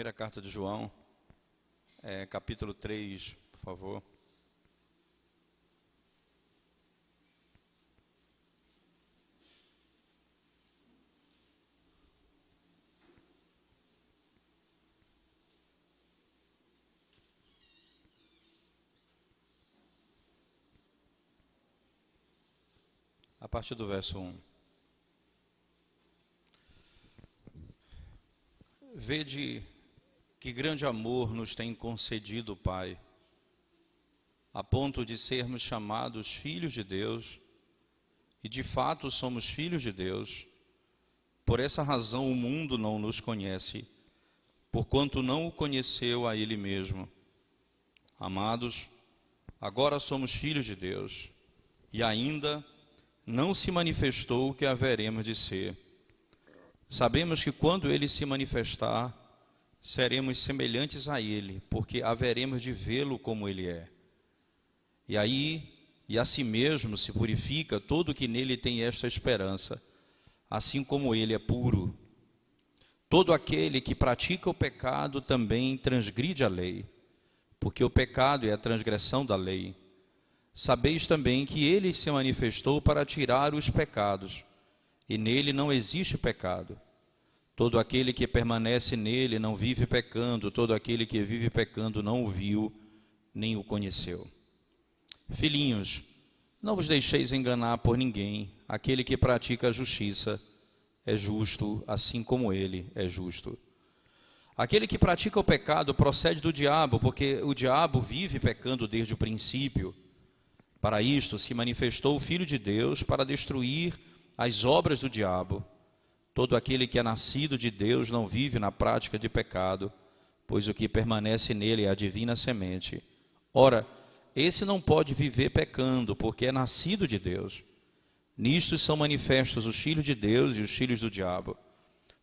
Primeira carta de João, capítulo 3, por favor. A partir do verso 1. Vede que grande amor nos tem concedido o Pai, a ponto de sermos chamados filhos de Deus, e de fato somos filhos de Deus. Por essa razão o mundo não nos conhece, porquanto não o conheceu a Ele mesmo. Amados, agora somos filhos de Deus, e ainda não se manifestou o que haveremos de ser. Sabemos que quando Ele se manifestar, seremos semelhantes a Ele, porque haveremos de vê-lo como Ele é. E a si mesmo se purifica todo que nele tem esta esperança, assim como Ele é puro. Todo aquele que pratica o pecado também transgride a lei, porque o pecado é a transgressão da lei. Sabeis também que Ele se manifestou para tirar os pecados, e nele não existe pecado. Todo aquele que permanece nele não vive pecando, todo aquele que vive pecando não o viu, nem o conheceu. Filhinhos, não vos deixeis enganar por ninguém. Aquele que pratica a justiça é justo, assim como ele é justo. Aquele que pratica o pecado procede do diabo, porque o diabo vive pecando desde o princípio. Para isto se manifestou o Filho de Deus, para destruir as obras do diabo. Todo aquele que é nascido de Deus não vive na prática de pecado, pois o que permanece nele é a divina semente. Ora, esse não pode viver pecando, porque é nascido de Deus. Nisto são manifestos os filhos de Deus e os filhos do diabo.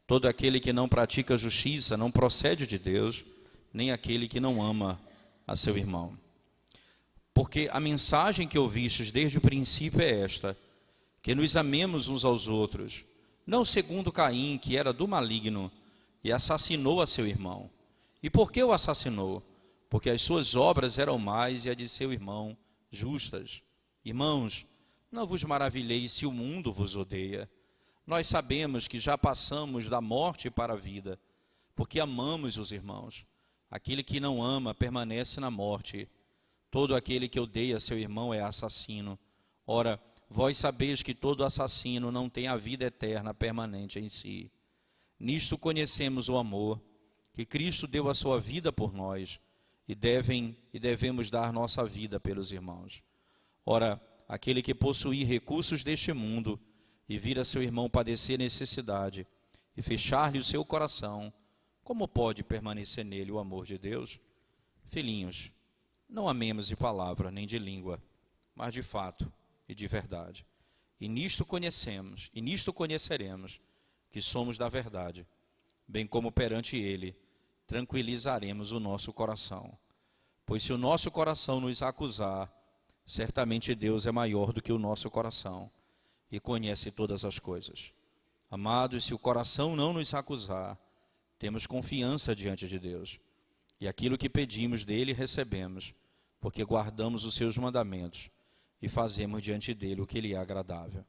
Todo aquele que não pratica a justiça não procede de Deus, nem aquele que não ama a seu irmão. Porque a mensagem que ouvistes desde o princípio é esta: que nos amemos uns aos outros, não segundo Caim, que era do maligno, e assassinou a seu irmão. E por que o assassinou? Porque as suas obras eram más e a de seu irmão justas. Irmãos, não vos maravilheis se o mundo vos odeia. Nós sabemos que já passamos da morte para a vida, porque amamos os irmãos. Aquele que não ama permanece na morte. Todo aquele que odeia seu irmão é assassino. Ora, vós sabeis que todo assassino não tem a vida eterna permanente em si. Nisto conhecemos o amor, que Cristo deu a sua vida por nós, e devemos dar nossa vida pelos irmãos. Ora, aquele que possuir recursos deste mundo, e vir a seu irmão padecer necessidade, e fechar-lhe o seu coração, como pode permanecer nele o amor de Deus? Filhinhos, não amemos de palavra nem de língua, mas de fato e de verdade. E nisto conheceremos que somos da verdade, bem como perante Ele tranquilizaremos o nosso coração. Pois se o nosso coração nos acusar, certamente Deus é maior do que o nosso coração e conhece todas as coisas. Amados, se o coração não nos acusar, temos confiança diante de Deus. E aquilo que pedimos dele recebemos, porque guardamos os seus mandamentos e fazemos diante dele o que lhe é agradável.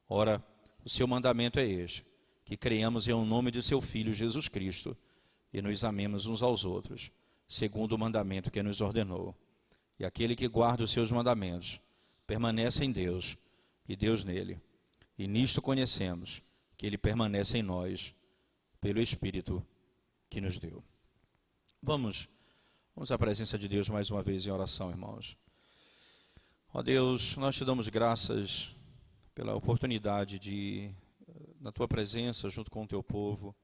Ora, o seu mandamento é este: que creiamos em nome de seu Filho Jesus Cristo e nos amemos uns aos outros, segundo o mandamento que nos ordenou. E aquele que guarda os seus mandamentos permanece em Deus e Deus nele. E nisto conhecemos que ele permanece em nós pelo Espírito que nos deu. Vamos à presença de Deus mais uma vez em oração, irmãos. Ó Deus, nós te damos graças pela oportunidade de, na tua presença, junto com o teu povo,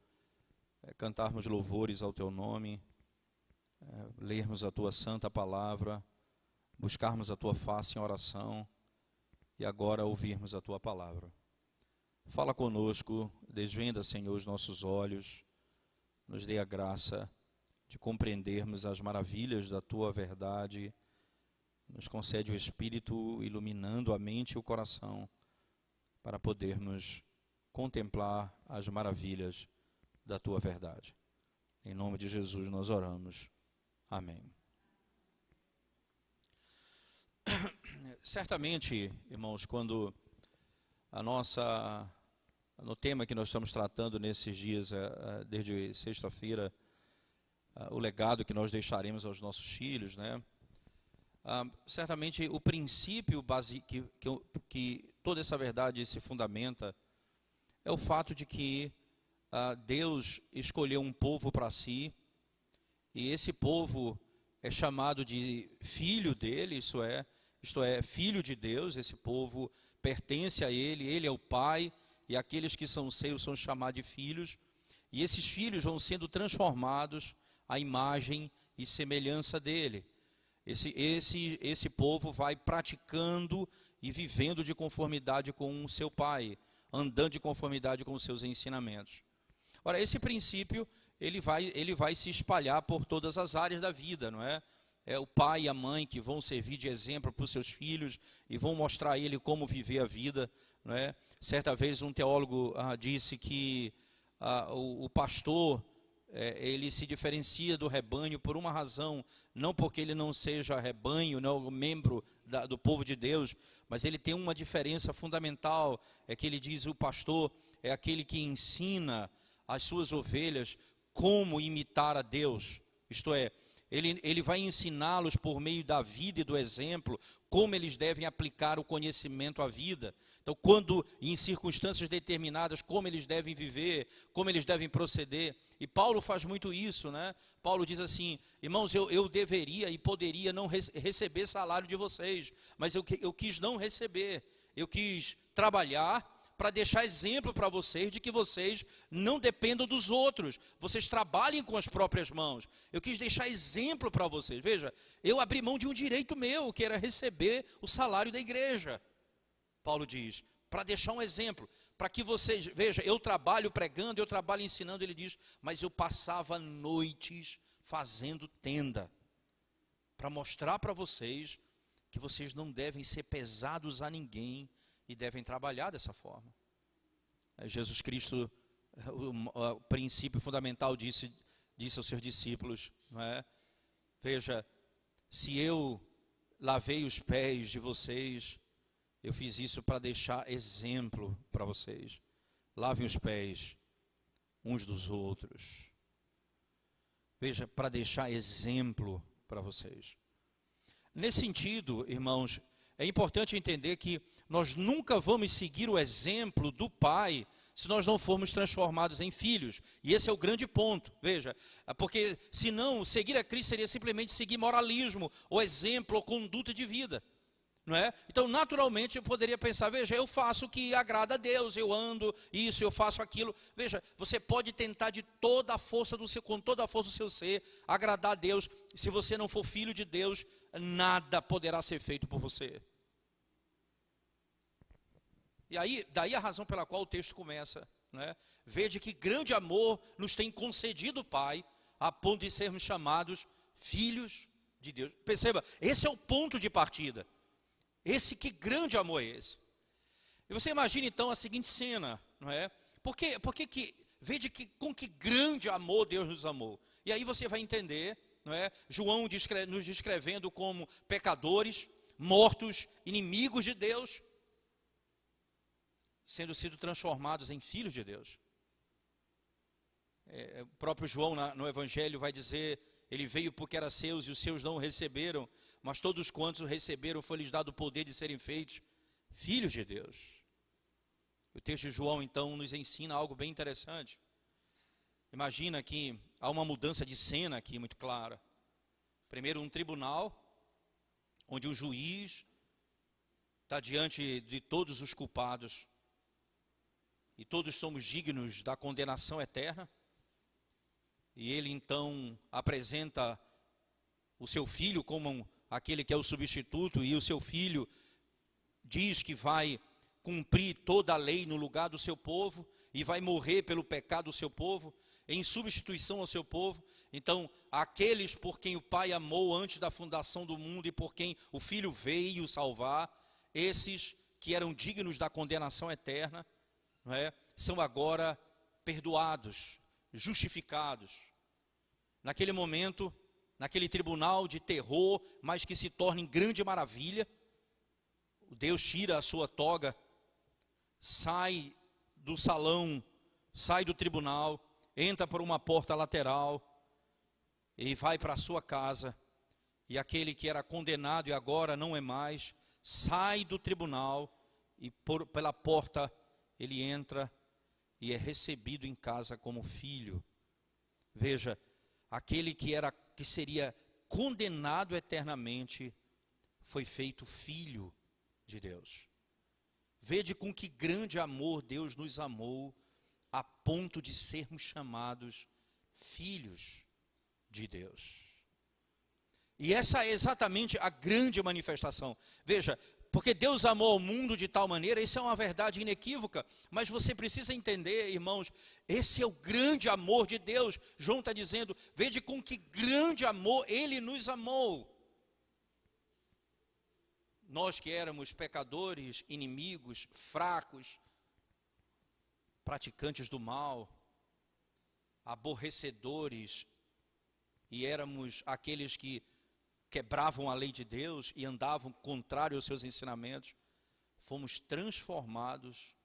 cantarmos louvores ao teu nome, lermos a tua santa palavra, buscarmos a tua face em oração e agora ouvirmos a tua palavra. Fala conosco, desvenda, Senhor, os nossos olhos, nos dê a graça de compreendermos as maravilhas da tua verdade, nos concede o Espírito iluminando a mente e o coração para podermos contemplar as maravilhas da tua verdade. Em nome de Jesus nós oramos. Amém. Certamente, irmãos, quando no tema que nós estamos tratando nesses dias, desde sexta-feira, o legado que nós deixaremos aos nossos filhos, né? Certamente o princípio que toda essa verdade se fundamenta é o fato de que Deus escolheu um povo para si, e esse povo é chamado de filho dele, isto é, filho de Deus. Esse povo pertence a ele é o pai, e aqueles que são seus são chamados de filhos, e esses filhos vão sendo transformados à imagem e semelhança dele. Esse povo vai praticando e vivendo de conformidade com o seu pai, andando de conformidade com os seus ensinamentos. Ora, esse princípio, ele vai se espalhar por todas as áreas da vida, não é? É o pai e a mãe que vão servir de exemplo para os seus filhos e vão mostrar a ele como viver a vida, não é? Certa vez um teólogo disse que o pastor, ele se diferencia do rebanho por uma razão, não porque ele não seja rebanho, não membro do povo de Deus, mas ele tem uma diferença fundamental, é que ele diz: o pastor é aquele que ensina as suas ovelhas como imitar a Deus, isto é, ele vai ensiná-los por meio da vida e do exemplo, como eles devem aplicar o conhecimento à vida. Então, quando em circunstâncias determinadas, como eles devem viver, como eles devem proceder. E Paulo faz muito isso, né? Paulo diz assim: irmãos, eu deveria e poderia não receber salário de vocês, mas eu quis não receber, eu quis trabalhar para deixar exemplo para vocês de que vocês não dependam dos outros, vocês trabalhem com as próprias mãos. Eu quis deixar exemplo para vocês. Veja, eu abri mão de um direito meu, que era receber o salário da igreja. Paulo diz, para deixar um exemplo, para que vocês, veja, eu trabalho pregando, eu trabalho ensinando, ele diz, mas eu passava noites fazendo tenda, para mostrar para vocês que vocês não devem ser pesados a ninguém, e devem trabalhar dessa forma. Jesus Cristo, o princípio fundamental disse aos seus discípulos, não é? Veja, se eu lavei os pés de vocês, eu fiz isso para deixar exemplo para vocês. Lavem os pés uns dos outros. Veja, para deixar exemplo para vocês. Nesse sentido, irmãos, é importante entender que nós nunca vamos seguir o exemplo do pai se nós não formos transformados em filhos. E esse é o grande ponto, veja, porque senão seguir a Cristo seria simplesmente seguir moralismo, ou exemplo, ou conduta de vida, não é? Então, naturalmente, eu poderia pensar, veja, eu faço o que agrada a Deus, eu ando isso, eu faço aquilo. Veja, você pode tentar de toda a força com toda a força do seu ser, agradar a Deus. Se você não for filho de Deus, nada poderá ser feito por você. E aí, daí a razão pela qual o texto começa, né? Vede que grande amor nos tem concedido o Pai, a ponto de sermos chamados filhos de Deus. Perceba, esse é o ponto de partida. Que grande amor é esse? E você imagina então a seguinte cena, não é? Vede com que grande amor Deus nos amou. E aí você vai entender, não é? João nos descrevendo como pecadores, mortos, inimigos de Deus, sendo sido transformados em filhos de Deus. O próprio João no Evangelho vai dizer, ele veio porque era seus e os seus não o receberam, mas todos quantos o receberam foi-lhes dado o poder de serem feitos filhos de Deus. O texto de João então nos ensina algo bem interessante. Imagina que há uma mudança de cena aqui muito clara. Primeiro um tribunal, onde o juiz está diante de todos os culpados, e todos somos dignos da condenação eterna, e ele então apresenta o seu filho como aquele que é o substituto, e o seu filho diz que vai cumprir toda a lei no lugar do seu povo, e vai morrer pelo pecado do seu povo, em substituição ao seu povo. Então, aqueles por quem o Pai amou antes da fundação do mundo, e por quem o Filho veio salvar, esses que eram dignos da condenação eterna, não é? São agora perdoados, justificados. naquele momento, naquele tribunal de terror, mas que se torna em grande maravilha. Deus tira a sua toga, sai do salão, sai do tribunal, entra por uma porta lateral e vai para a sua casa. E aquele que era condenado e agora não é mais, sai do tribunal e pela porta ele entra e é recebido em casa como filho. Veja, aquele que seria condenado eternamente foi feito filho de Deus. Vede com que grande amor Deus nos amou, a ponto de sermos chamados filhos de Deus. E essa é exatamente a grande manifestação. Veja, porque Deus amou o mundo de tal maneira, isso é uma verdade inequívoca, mas você precisa entender, irmãos, esse é o grande amor de Deus. João está dizendo, vede com que grande amor Ele nos amou. Nós que éramos pecadores, inimigos, fracos, praticantes do mal, aborrecedores, e éramos aqueles que quebravam a lei de Deus e andavam contrário aos seus ensinamentos, fomos transformados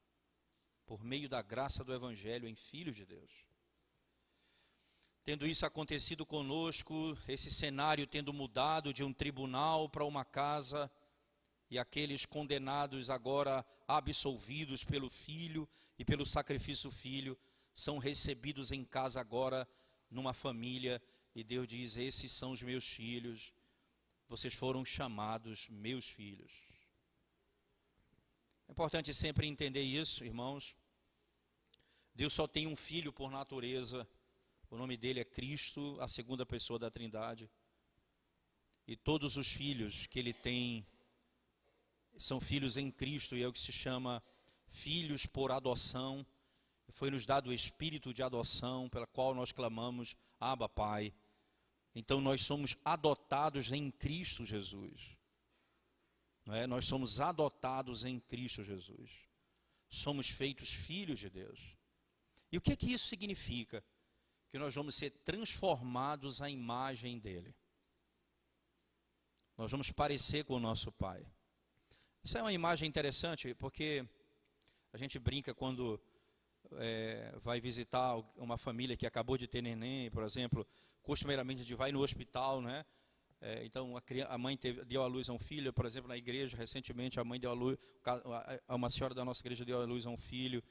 por meio da graça do Evangelho em filhos de Deus. Tendo isso acontecido conosco, esse cenário tendo mudado de um tribunal para uma casa, e aqueles condenados agora absolvidos pelo Filho e pelo sacrifício do Filho, são recebidos em casa agora, numa família, e Deus diz, esses são os meus filhos, vocês foram chamados meus filhos. É importante sempre entender isso, irmãos. Deus só tem um filho por natureza, o nome dele é Cristo, a segunda pessoa da Trindade. E todos os filhos que ele tem são filhos em Cristo, e é o que se chama filhos por adoção. Foi nos dado o espírito de adoção, pela qual nós clamamos, Abba, Pai. Então nós somos adotados em Cristo Jesus. Não é? Nós somos adotados em Cristo Jesus. Somos feitos filhos de Deus. E o que isso significa? Que nós vamos ser transformados à imagem dele. Nós vamos parecer com o nosso Pai. Isso é uma imagem interessante, porque a gente brinca quando vai visitar uma família que acabou de ter neném, por exemplo, costumeiramente a gente vai no hospital, né? Então a mãe deu à luz a um filho, por exemplo, na igreja, recentemente a mãe deu à luz, uma senhora da nossa igreja deu à luz a um filho,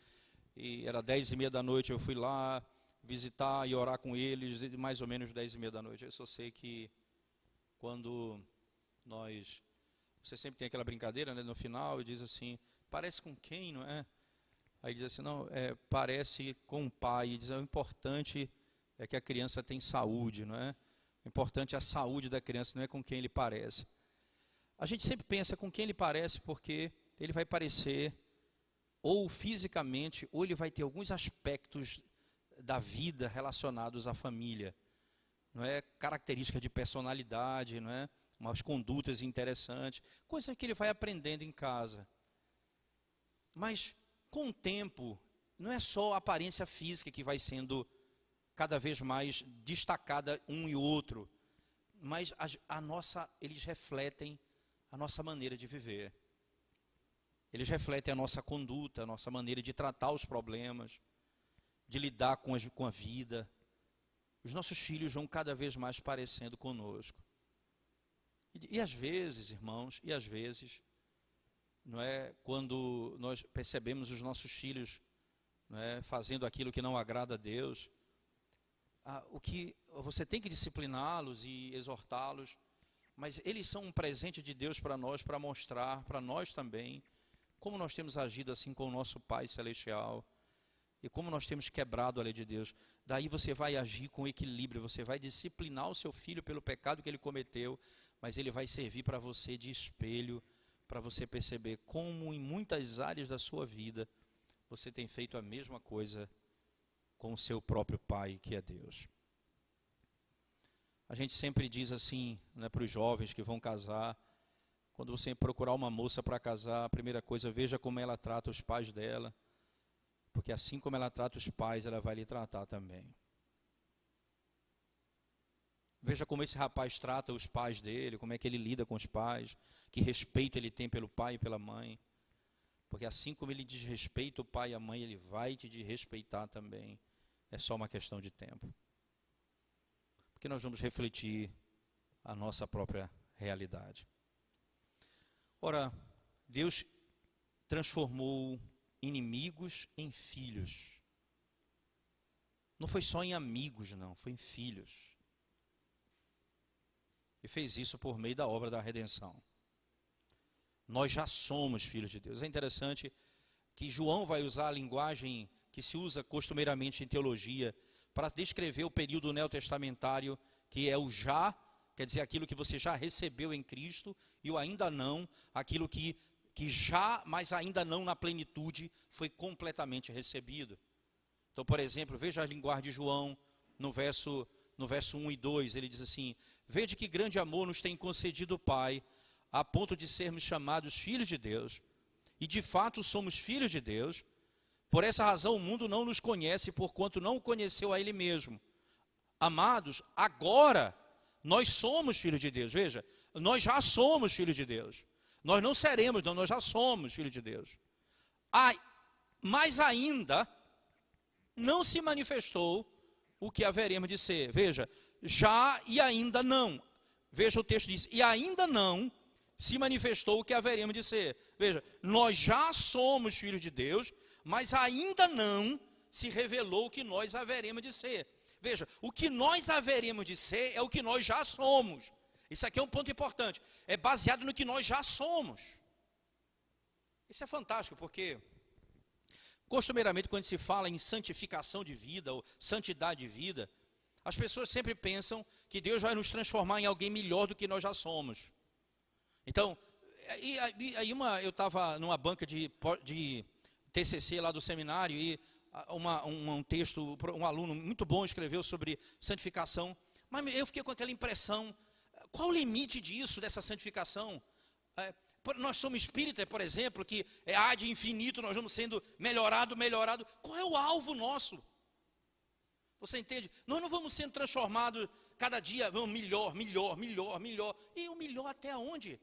e era 10h30 da noite, eu fui lá visitar e orar com eles, mais ou menos 10h30 da noite. Eu só sei que quando você sempre tem aquela brincadeira, né, no final, e diz assim, parece com quem, não é? Aí diz assim, não, parece com o pai. E diz, o importante é que a criança tem saúde, não é? O importante é a saúde da criança, não é com quem ele parece. A gente sempre pensa com quem ele parece, porque ele vai parecer ou fisicamente, ou ele vai ter alguns aspectos da vida relacionados à família. Não é? Característica de personalidade, não é? Umas condutas interessantes, coisa que ele vai aprendendo em casa. Mas, com o tempo, não é só a aparência física que vai sendo cada vez mais destacada um e outro, mas eles refletem a nossa maneira de viver. Eles refletem a nossa conduta, a nossa maneira de tratar os problemas, de lidar com a vida. Os nossos filhos vão cada vez mais parecendo conosco. E às vezes, irmãos, não é, quando nós percebemos os nossos filhos, não é, fazendo aquilo que não agrada a Deus, o que você tem que discipliná-los e exortá-los, mas eles são um presente de Deus para nós, para mostrar para nós também como nós temos agido assim com o nosso Pai Celestial e como nós temos quebrado a lei de Deus. Daí você vai agir com equilíbrio, você vai disciplinar o seu filho pelo pecado que ele cometeu, mas ele vai servir para você de espelho, para você perceber como em muitas áreas da sua vida você tem feito a mesma coisa com o seu próprio Pai, que é Deus. A gente sempre diz assim, né, para os jovens que vão casar, quando você procurar uma moça para casar, a primeira coisa, veja como ela trata os pais dela, porque assim como ela trata os pais, ela vai lhe tratar também. Veja como esse rapaz trata os pais dele, como é que ele lida com os pais, que respeito ele tem pelo pai e pela mãe. Porque assim como ele desrespeita o pai e a mãe, ele vai te desrespeitar também. É só uma questão de tempo. Porque nós vamos refletir a nossa própria realidade. Ora, Deus transformou inimigos em filhos. Não foi só em amigos, não, foi em filhos. E fez isso por meio da obra da redenção. Nós já somos filhos de Deus. É interessante que João vai usar a linguagem que se usa costumeiramente em teologia para descrever o período neotestamentário, que é o já, quer dizer, aquilo que você já recebeu em Cristo, e o ainda não, aquilo que já, mas ainda não na plenitude, foi completamente recebido. Então, por exemplo, veja a linguagem de João no verso 1 e 2, ele diz assim: vede que grande amor nos tem concedido o Pai, a ponto de sermos chamados filhos de Deus, e de fato somos filhos de Deus. Por essa razão o mundo não nos conhece, porquanto não o conheceu a Ele mesmo. Amados, agora nós somos filhos de Deus. Veja, nós já somos filhos de Deus. Nós não seremos, não, nós já somos filhos de Deus. Mas ainda não se manifestou o que haveremos de ser. Veja, já e ainda não. Veja, o texto diz, e ainda não se manifestou o que haveremos de ser. Veja, nós já somos filhos de Deus, mas ainda não se revelou o que nós haveremos de ser. Veja, o que nós haveremos de ser é o que nós já somos. Isso aqui é um ponto importante. É baseado no que nós já somos. Isso é fantástico, porque costumeiramente quando se fala em santificação de vida, ou santidade de vida, as pessoas sempre pensam que Deus vai nos transformar em alguém melhor do que nós já somos. Então, eu estava numa banca de TCC lá do seminário, e um texto, um aluno muito bom escreveu sobre santificação, mas eu fiquei com aquela impressão, qual o limite disso, dessa santificação? Nós somos espíritas, por exemplo, que é ad infinito, nós vamos sendo melhorado. Qual é o alvo nosso? Você entende? Nós não vamos sendo transformados cada dia, vamos melhor. E o melhor até onde?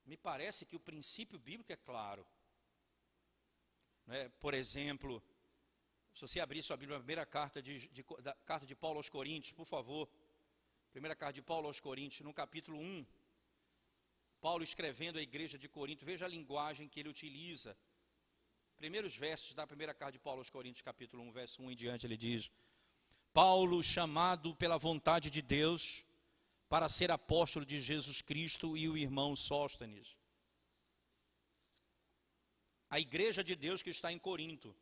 Me parece que o princípio bíblico é claro. Por exemplo, se você abrir sua Bíblia, a primeira carta de Paulo aos Coríntios, por favor. Primeira carta de Paulo aos Coríntios, no capítulo 1. Paulo escrevendo à igreja de Corinto, veja a linguagem que ele utiliza. Primeiros versos da primeira carta de Paulo aos Coríntios, capítulo 1, verso 1 em diante, ele diz: Paulo, chamado pela vontade de Deus, para ser apóstolo de Jesus Cristo, e o irmão Sóstenes. A igreja de Deus que está em Corinto,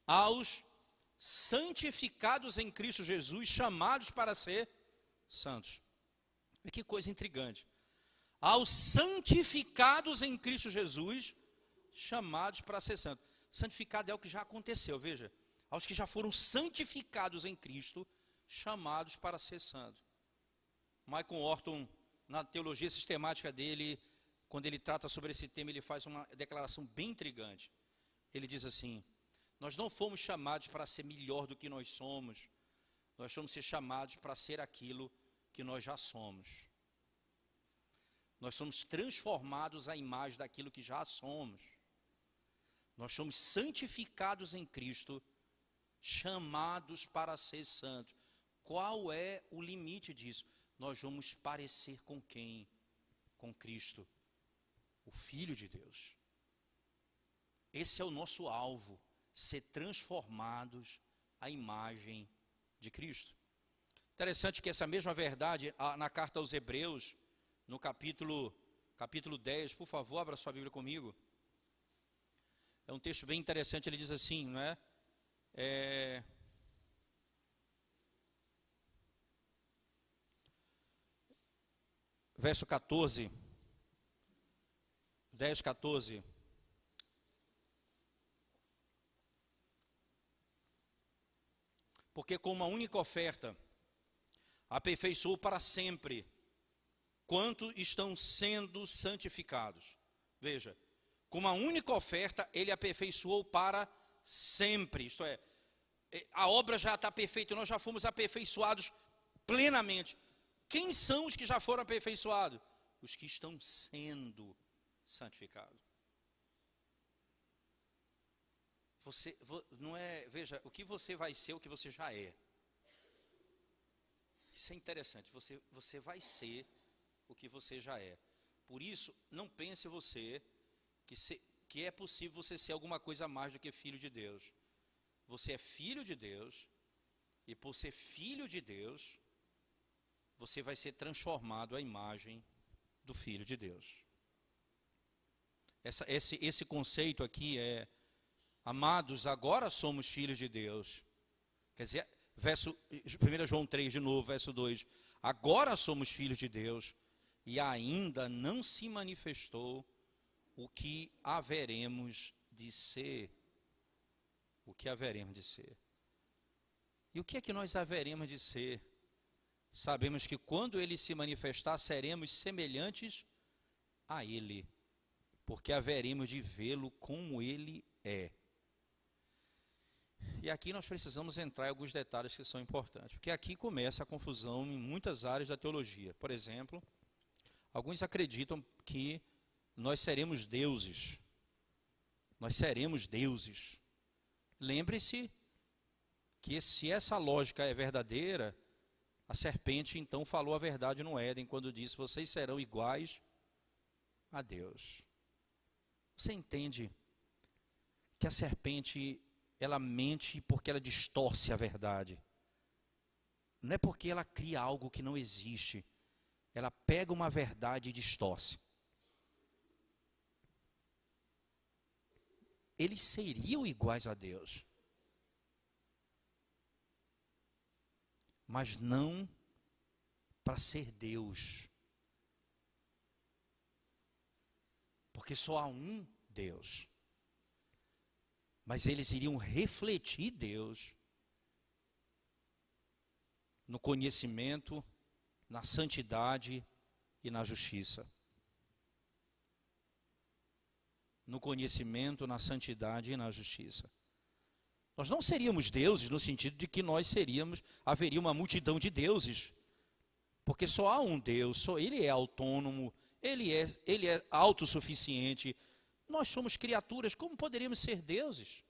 aos santificados em Cristo Jesus, chamados para ser santos. E que coisa intrigante. Aos santificados em Cristo Jesus, chamados para ser santos. Santificado é o que já aconteceu, veja. Aos que já foram santificados em Cristo, chamados para ser santos. Michael Horton, na teologia sistemática dele, quando ele trata sobre esse tema, ele faz uma declaração bem intrigante. Ele diz assim: nós não fomos chamados para ser melhor do que nós somos, nós fomos ser chamados para ser aquilo que nós já somos. Nós somos transformados à imagem daquilo que já somos. Nós somos santificados em Cristo, chamados para ser santos. Qual é o limite disso? Nós vamos parecer com quem? Com Cristo, o Filho de Deus. Esse é o nosso alvo, ser transformados à imagem de Cristo. Interessante que essa mesma verdade, na carta aos Hebreus, no capítulo 10, por favor, abra sua Bíblia comigo. É um texto bem interessante, ele diz assim, não é? Verso 14, 10, 14. Porque com uma única oferta, aperfeiçoou para sempre, quanto estão sendo santificados. Veja, com uma única oferta, ele aperfeiçoou para sempre, isto é, a obra já está perfeita, nós já fomos aperfeiçoados plenamente. Quem são os que já foram aperfeiçoados? Os que estão sendo santificados. Você não é, veja, o que você vai ser, o que você já é. Isso é interessante, você vai ser o que você já é. Por isso, não pense você que é possível você ser alguma coisa a mais do que filho de Deus. Você é filho de Deus, e por ser filho de Deus, você vai ser transformado à imagem do Filho de Deus. Esse conceito aqui é: amados, agora somos filhos de Deus. Quer dizer, 1 João 3 de novo, verso 2. Agora somos filhos de Deus, e ainda não se manifestou o que haveremos de ser. O que haveremos de ser. E o que é que nós haveremos de ser? Sabemos que quando Ele se manifestar, seremos semelhantes a Ele, porque haveremos de vê-lo como Ele é. E aqui nós precisamos entrar em alguns detalhes que são importantes, porque aqui começa a confusão em muitas áreas da teologia. Por exemplo, alguns acreditam que nós seremos deuses. Nós seremos deuses. Lembre-se que se essa lógica é verdadeira, a serpente então falou a verdade no Éden, quando disse: vocês serão iguais a Deus. Você entende que a serpente, ela mente porque ela distorce a verdade. Não é porque ela cria algo que não existe. Ela pega uma verdade e distorce. Eles seriam iguais a Deus, mas não para ser Deus, porque só há um Deus. Mas eles iriam refletir Deus no conhecimento, na santidade e na justiça. No conhecimento, na santidade e na justiça. Nós não seríamos deuses no sentido de que haveria uma multidão de deuses, porque só há um Deus, só Ele é autônomo, Ele é autossuficiente. Nós somos criaturas, como poderíamos ser deuses?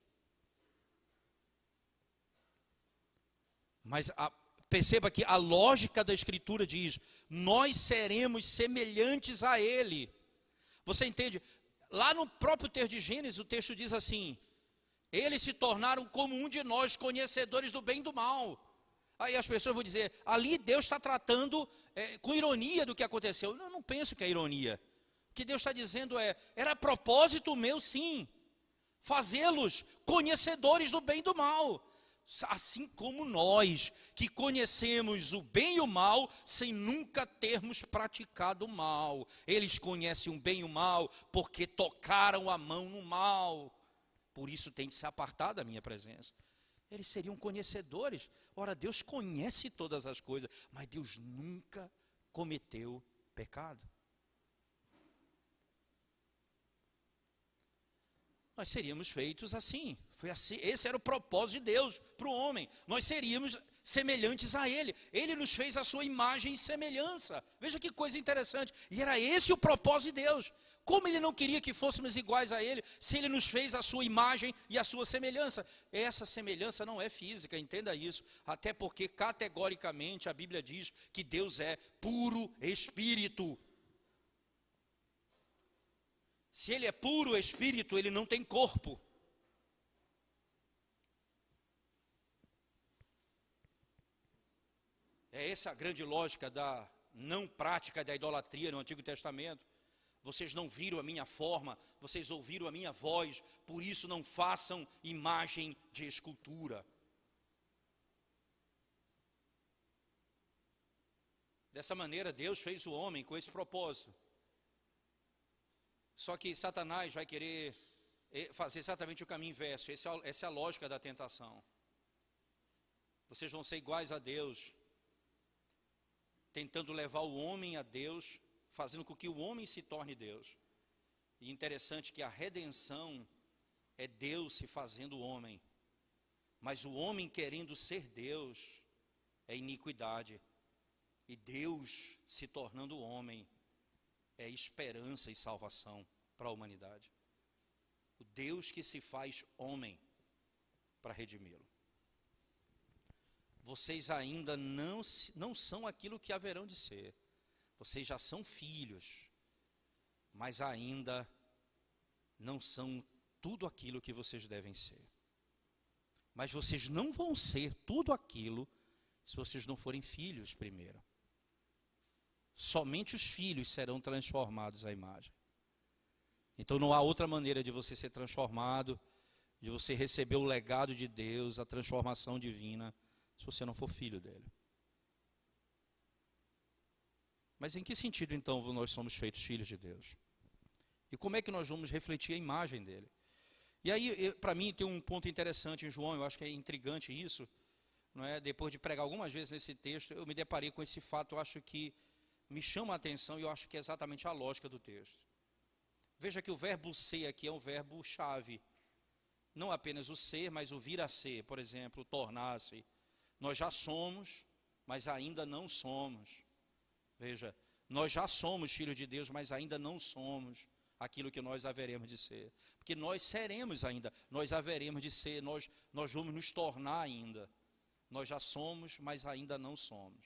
Mas perceba que a lógica da Escritura diz: nós seremos semelhantes a Ele. Você entende? Lá no próprio texto de Gênesis, o texto diz assim: eles se tornaram como um de nós, conhecedores do bem e do mal. Aí as pessoas vão dizer: ali Deus está tratando com ironia do que aconteceu. Eu não penso que é ironia. O que Deus está dizendo era propósito meu, sim, fazê-los conhecedores do bem e do mal. Assim como nós, que conhecemos o bem e o mal, sem nunca termos praticado o mal. Eles conhecem o bem e o mal, porque tocaram a mão no mal. Por isso tem de se apartar da minha presença. Eles seriam conhecedores. Ora, Deus conhece todas as coisas, mas Deus nunca cometeu pecado. Nós seríamos feitos assim. Foi assim. Esse era o propósito de Deus para o homem. Nós seríamos semelhantes a Ele. Ele nos fez a sua imagem e semelhança. Veja que coisa interessante. E era esse o propósito de Deus. Como Ele não queria que fôssemos iguais a Ele, se Ele nos fez a sua imagem e a sua semelhança? Essa semelhança não é física, entenda isso. Até porque categoricamente a Bíblia diz que Deus é puro espírito. Se Ele é puro espírito, Ele não tem corpo. É essa a grande lógica da não prática da idolatria no Antigo Testamento. Vocês não viram a minha forma, vocês ouviram a minha voz, por isso não façam imagem de escultura. Dessa maneira, Deus fez o homem com esse propósito. Só que Satanás vai querer fazer exatamente o caminho inverso. Essa é a lógica da tentação. Vocês vão ser iguais a Deus, tentando levar o homem a Deus, fazendo com que o homem se torne Deus. E interessante que a redenção é Deus se fazendo homem. Mas o homem querendo ser Deus é iniquidade. E Deus se tornando homem é esperança e salvação para a humanidade. O Deus que se faz homem para redimi-lo. Vocês ainda não são aquilo que haverão de ser. Vocês já são filhos, mas ainda não são tudo aquilo que vocês devem ser. Mas vocês não vão ser tudo aquilo se vocês não forem filhos primeiro. Somente os filhos serão transformados à imagem. Então não há outra maneira de você ser transformado, de você receber o legado de Deus, a transformação divina, se você não for filho dele. Mas em que sentido então nós somos feitos filhos de Deus? E como é que nós vamos refletir a imagem dele? E aí, para mim, tem um ponto interessante em João, eu acho que é intrigante isso, não é? Depois de pregar algumas vezes nesse texto, eu me deparei com esse fato, eu acho que me chama a atenção e eu acho que é exatamente a lógica do texto. Veja que o verbo ser aqui é um verbo chave. Não apenas o ser, mas o vir a ser, por exemplo, o tornar-se. Nós já somos, mas ainda não somos. Veja, nós já somos filhos de Deus, mas ainda não somos aquilo que nós haveremos de ser. Porque nós seremos ainda, nós haveremos de ser, nós vamos nos tornar ainda. Nós já somos, mas ainda não somos.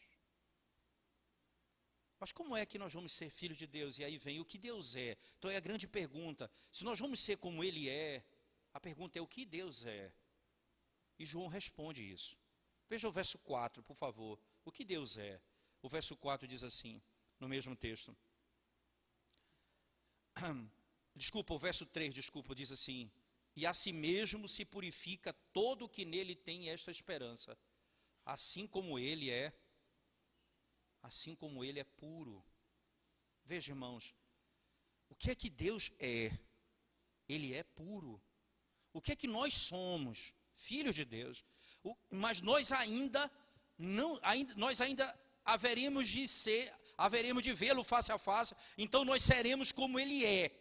Mas como é que nós vamos ser filhos de Deus? E aí vem o que Deus é. Então é a grande pergunta. Se nós vamos ser como Ele é, a pergunta é o que Deus é. E João responde isso. Veja o verso 4, por favor. O que Deus é? O verso 4 diz assim, no mesmo texto. O verso 3, diz assim. E a si mesmo se purifica todo o que nele tem esta esperança. Assim como ele é puro. Veja, irmãos, o que é que Deus é? Ele é puro. O que é que nós somos? Filhos de Deus. Mas nós ainda haveremos de vê-lo face a face, então nós seremos como ele é.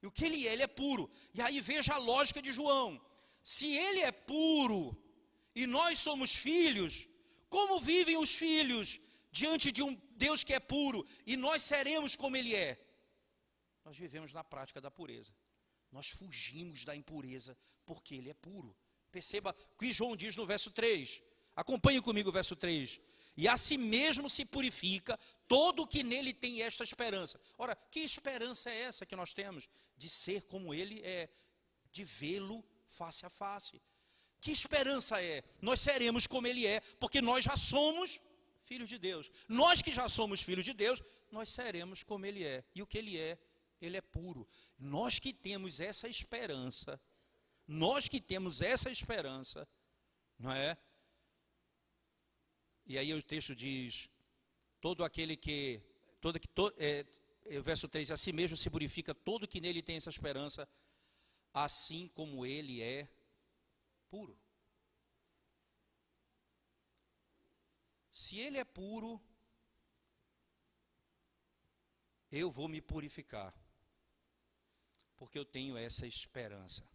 E o que ele é puro. E aí veja a lógica de João. Se ele é puro e nós somos filhos, como vivem os filhos diante de um Deus que é puro, e nós seremos como ele é? Nós vivemos na prática da pureza. Nós fugimos da impureza porque ele é puro. Perceba o que João diz no verso 3. Acompanhe comigo o verso 3. E a si mesmo se purifica todo o que nele tem esta esperança. Ora, que esperança é essa que nós temos? De ser como ele é, de vê-lo face a face. Que esperança é? Nós seremos como ele é, porque nós já somos filhos de Deus. Nós que já somos filhos de Deus, nós seremos como ele é. E o que ele é puro. Nós que temos essa esperança, não é? E aí o texto diz, verso 3, a si mesmo se purifica todo que nele tem essa esperança, assim como ele é puro. Se ele é puro, eu vou me purificar, porque eu tenho essa esperança.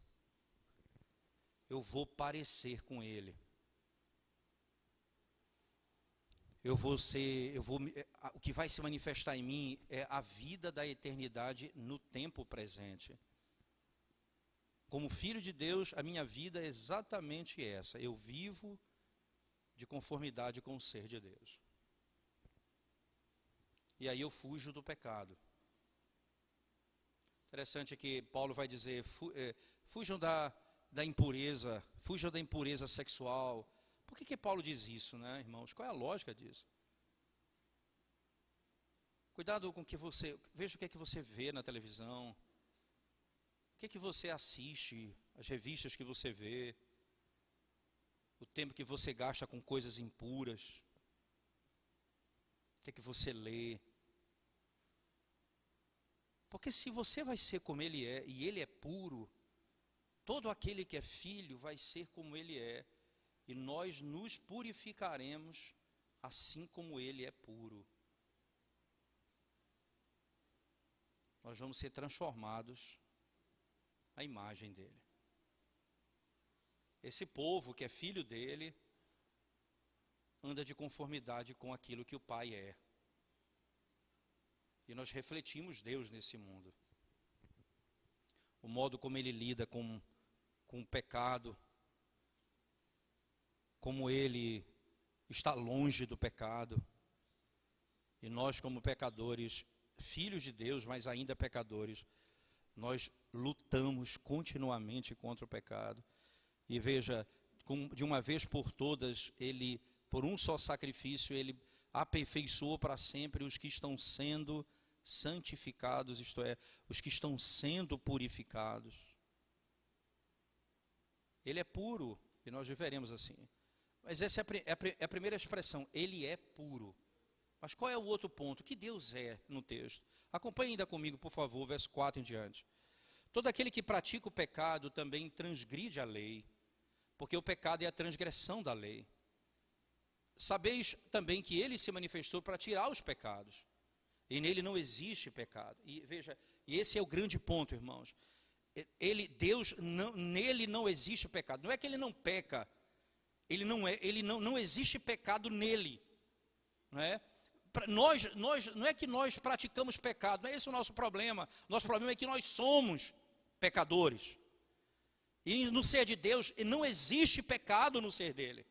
Eu vou parecer com ele. O que vai se manifestar em mim é a vida da eternidade no tempo presente. Como filho de Deus, a minha vida é exatamente essa. Eu vivo de conformidade com o ser de Deus. E aí eu fujo do pecado. Interessante que Paulo vai dizer, fujam da impureza, fujam da impureza sexual. Por que Paulo diz isso, né, irmãos? Qual é a lógica disso? Cuidado com o que veja o que é que você vê na televisão, o que é que você assiste, as revistas que você vê, o tempo que você gasta com coisas impuras, o que é que você lê. Porque se você vai ser como ele é, e ele é puro, todo aquele que é filho vai ser como ele é, e nós nos purificaremos assim como ele é puro. Nós vamos ser transformados à imagem dele. esse povo que é filho dele anda de conformidade com aquilo que o Pai é. E nós refletimos Deus nesse mundo. O modo como ele lida com o pecado, como ele está longe do pecado. E nós, como pecadores, filhos de Deus, mas ainda pecadores, nós lutamos continuamente contra o pecado. E veja, de uma vez por todas, ele, por um só sacrifício, ele aperfeiçoou para sempre os que estão sendo santificados, isto é, os que estão sendo purificados. Ele é puro, e nós viveremos assim. Mas essa é a primeira expressão, ele é puro. Mas qual é o outro ponto? O que Deus é no texto? Acompanhe ainda comigo, por favor, verso 4 em diante. Todo aquele que pratica o pecado também transgride a lei, porque o pecado é a transgressão da lei. Sabeis também que ele se manifestou para tirar os pecados, e nele não existe pecado. E veja, e esse é o grande ponto, irmãos. Nele não existe pecado. Não é que ele não peca, não existe pecado nele, não é? Não é que nós praticamos pecado, não é esse o nosso problema. Nosso problema é que nós somos pecadores. E no ser de Deus não existe pecado no ser dele.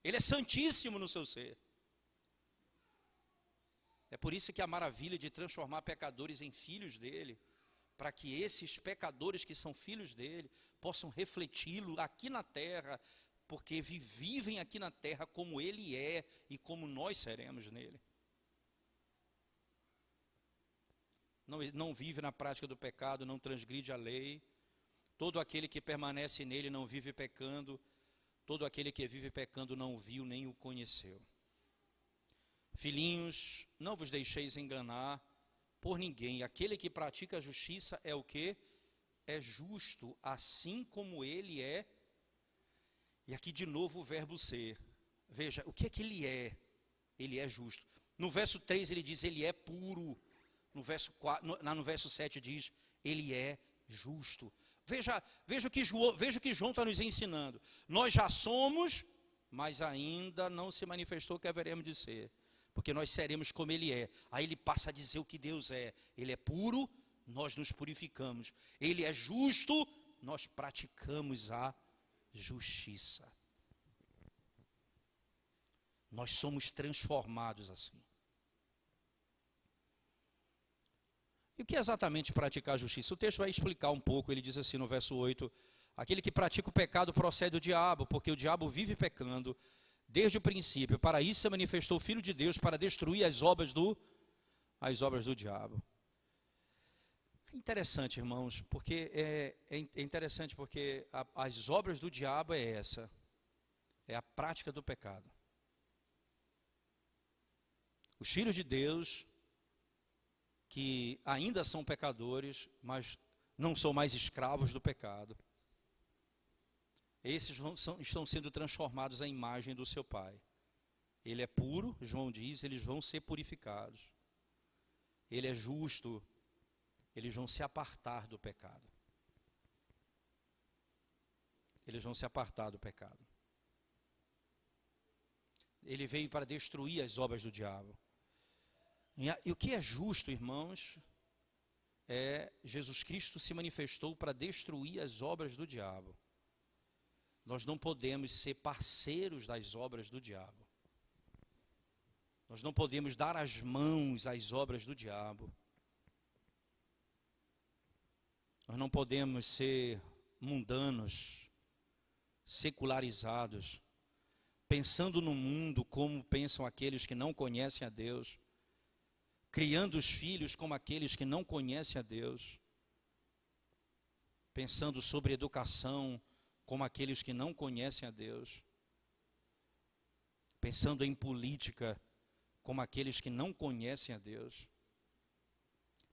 Ele é santíssimo no seu ser. É por isso que a maravilha de transformar pecadores em filhos dele, para que esses pecadores que são filhos dele possam refleti-lo aqui na terra, porque vivem aqui na terra como ele é e como nós seremos nele. Não vive na prática do pecado, não transgride a lei. Todo aquele que permanece nele não vive pecando. Todo aquele que vive pecando não o viu nem o conheceu. Filhinhos, não vos deixeis enganar por ninguém. Aquele que pratica a justiça é o quê? É justo, assim como ele é. E aqui de novo o verbo ser. Veja, o que é que ele é? Ele é justo. No verso 3 ele diz, ele é puro. No verso 7 diz, ele é justo. Veja o que João está nos ensinando. Nós já somos, mas ainda não se manifestou o que haveremos de ser. Porque nós seremos como ele é. Aí ele passa a dizer o que Deus é. Ele é puro, nós nos purificamos. Ele é justo, nós praticamos a justiça. Nós somos transformados assim. E o que é exatamente praticar a justiça? O texto vai explicar um pouco, ele diz assim no verso 8, aquele que pratica o pecado procede do diabo, porque o diabo vive pecando desde o princípio. Para isso se manifestou o Filho de Deus, para destruir as obras do diabo. É interessante, irmãos, porque interessante porque as obras do diabo é a prática do pecado. Os filhos de Deus, que ainda são pecadores, mas não são mais escravos do pecado, esses estão sendo transformados à imagem do seu Pai. Ele é puro, João diz, eles vão ser purificados. Ele é justo, eles vão se apartar do pecado. Eles vão se apartar do pecado. Ele veio para destruir as obras do diabo. E o que é justo, irmãos, Jesus Cristo se manifestou para destruir as obras do diabo. Nós não podemos ser parceiros das obras do diabo. Nós não podemos dar as mãos às obras do diabo. Nós não podemos ser mundanos, secularizados, pensando no mundo como pensam aqueles que não conhecem a Deus, criando os filhos como aqueles que não conhecem a Deus, pensando sobre educação como aqueles que não conhecem a Deus, pensando em política como aqueles que não conhecem a Deus.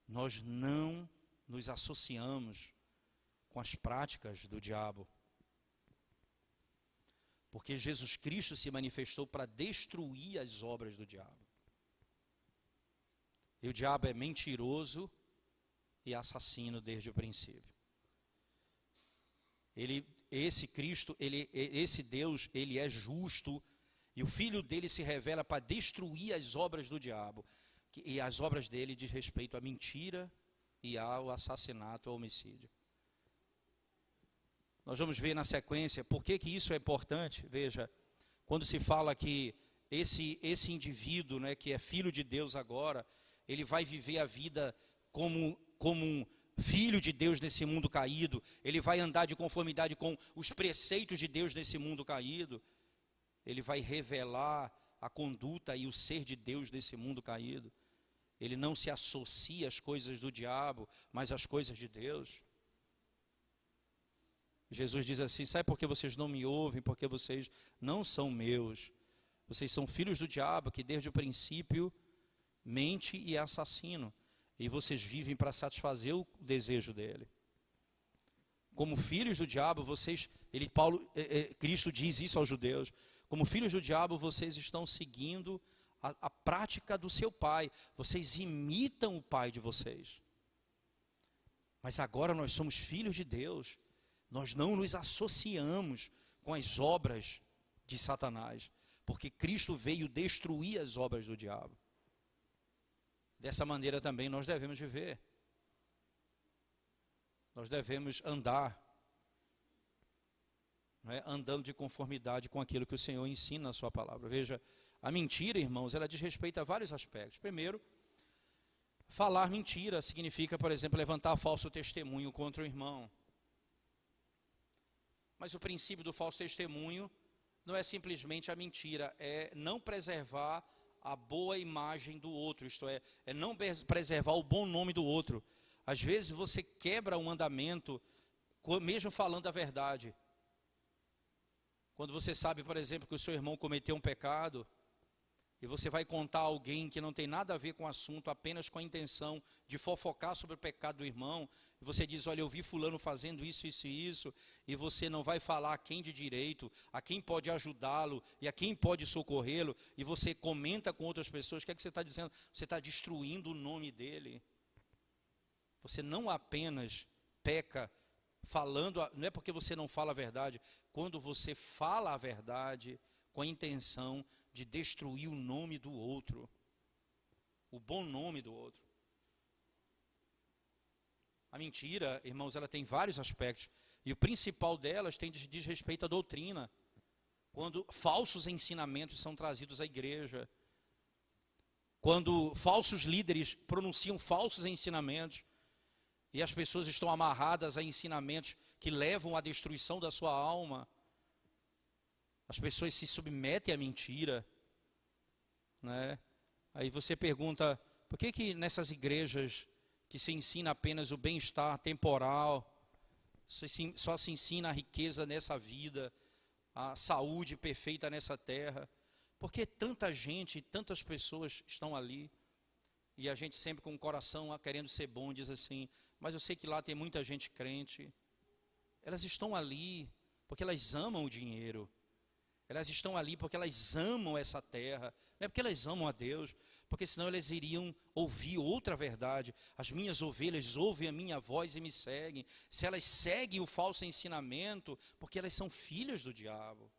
Nós não nos associamos com as práticas do diabo, porque Jesus Cristo se manifestou para destruir as obras do diabo. E o diabo é mentiroso e assassino desde o princípio. esse Cristo, esse Deus, ele é justo, e o Filho dele se revela para destruir as obras do diabo, e as obras dele diz respeito à mentira e ao assassinato, ao homicídio. Nós vamos ver na sequência por que isso é importante. Veja, quando se fala que esse indivíduo, né, que é filho de Deus agora, ele vai viver a vida como um filho de Deus nesse mundo caído, ele vai andar de conformidade com os preceitos de Deus nesse mundo caído, ele vai revelar a conduta e o ser de Deus nesse mundo caído. Ele não se associa às coisas do diabo, mas às coisas de Deus. Jesus diz assim: sabe por que vocês não me ouvem? Porque vocês não são meus. Vocês são filhos do diabo, que desde o princípio mente e é assassino. E vocês vivem para satisfazer o desejo dele. Como filhos do diabo, Cristo diz isso aos judeus. Como filhos do diabo, vocês estão seguindo a prática do seu pai. Vocês imitam o pai de vocês. Mas agora nós somos filhos de Deus. Nós não nos associamos com as obras de Satanás, porque Cristo veio destruir as obras do diabo. Dessa maneira também nós devemos viver. Nós devemos andar, né, andando de conformidade com aquilo que o Senhor ensina na sua palavra. Veja, a mentira, irmãos, ela diz respeito a vários aspectos. Primeiro, falar mentira significa, por exemplo, levantar falso testemunho contra o irmão. Mas o princípio do falso testemunho não é simplesmente a mentira, é não preservar a boa imagem do outro, isto é não preservar o bom nome do outro. Às vezes você quebra um mandamento, mesmo falando a verdade. Quando você sabe, por exemplo, que o seu irmão cometeu um pecado, e você vai contar a alguém que não tem nada a ver com o assunto, apenas com a intenção de fofocar sobre o pecado do irmão, e você diz: olha, eu vi fulano fazendo isso, isso e isso, e você não vai falar a quem de direito, a quem pode ajudá-lo e a quem pode socorrê-lo, e você comenta com outras pessoas. O que é que você está dizendo? Você está destruindo o nome dele. Você não apenas peca falando, não é porque você não fala a verdade, quando você fala a verdade com a intenção de destruir o nome do outro, o bom nome do outro. A mentira, irmãos, ela tem vários aspectos, e o principal delas diz respeito à doutrina. Quando falsos ensinamentos são trazidos à igreja, quando falsos líderes pronunciam falsos ensinamentos, e as pessoas estão amarradas a ensinamentos que levam à destruição da sua alma, as pessoas se submetem à mentira, né? Aí você pergunta: por que nessas igrejas que se ensina apenas o bem-estar temporal, só se ensina a riqueza nessa vida, a saúde perfeita nessa terra? Por que tanta gente, tantas pessoas estão ali? E a gente sempre com o coração querendo ser bom diz assim: mas eu sei que lá tem muita gente crente. Elas estão ali porque elas amam o dinheiro. Elas estão ali porque elas amam essa terra, não é porque elas amam a Deus, porque senão elas iriam ouvir outra verdade. As minhas ovelhas ouvem a minha voz e me seguem. Se elas seguem o falso ensinamento, porque elas são filhas do diabo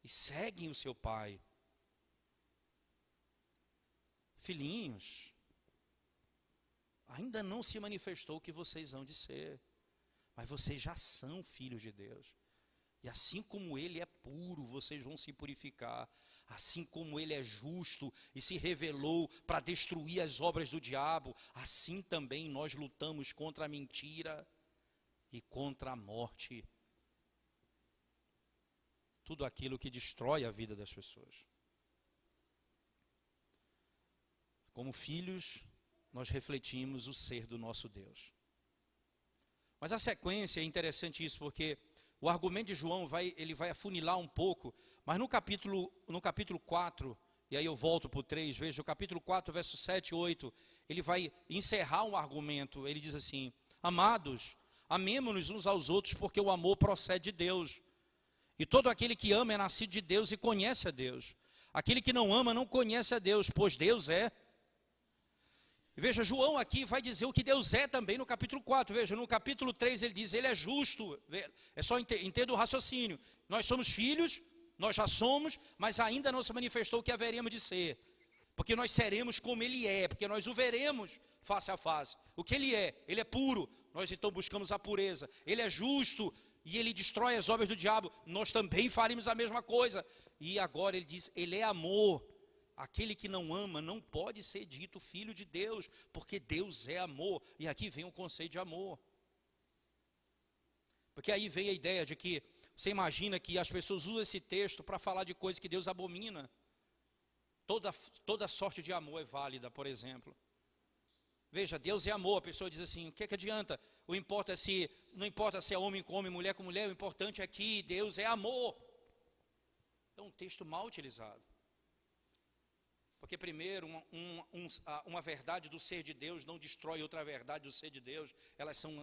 e seguem o seu pai. Filhinhos, ainda não se manifestou o que vocês hão de ser, mas vocês já são filhos de Deus. E assim como Ele é puro, vocês vão se purificar. Assim como Ele é justo e se revelou para destruir as obras do diabo, assim também nós lutamos contra a mentira e contra a morte. Tudo aquilo que destrói a vida das pessoas. Como filhos, nós refletimos o ser do nosso Deus. Mas a sequência é interessante isso, porque o argumento de João ele vai afunilar um pouco, mas no capítulo 4, e aí eu volto para o 3, veja, o capítulo 4, verso 7 e 8, ele vai encerrar um argumento. Ele diz assim: amados, amemo-nos uns aos outros, porque o amor procede de Deus. E todo aquele que ama é nascido de Deus e conhece a Deus. Aquele que não ama não conhece a Deus, pois Deus é. E veja, João aqui vai dizer o que Deus é também no capítulo 4. Veja, no capítulo 3 ele diz, ele é justo. É só entender o raciocínio. Nós somos filhos, nós já somos, mas ainda não se manifestou o que haveremos de ser. Porque nós seremos como ele é, porque nós o veremos face a face. O que ele é puro, nós então buscamos a pureza. Ele é justo e ele destrói as obras do diabo, nós também faremos a mesma coisa. E agora ele diz, ele é amor. Aquele que não ama não pode ser dito filho de Deus, porque Deus é amor. E aqui vem o conceito de amor. Porque aí vem a ideia de que, você imagina que as pessoas usam esse texto para falar de coisas que Deus abomina. Toda sorte de amor é válida, por exemplo. Veja, Deus é amor, a pessoa diz assim, o que adianta? Não importa se é homem com homem, mulher com mulher, o importante é que Deus é amor. É um texto mal utilizado. Porque primeiro, uma verdade do ser de Deus não destrói outra verdade do ser de Deus. Elas são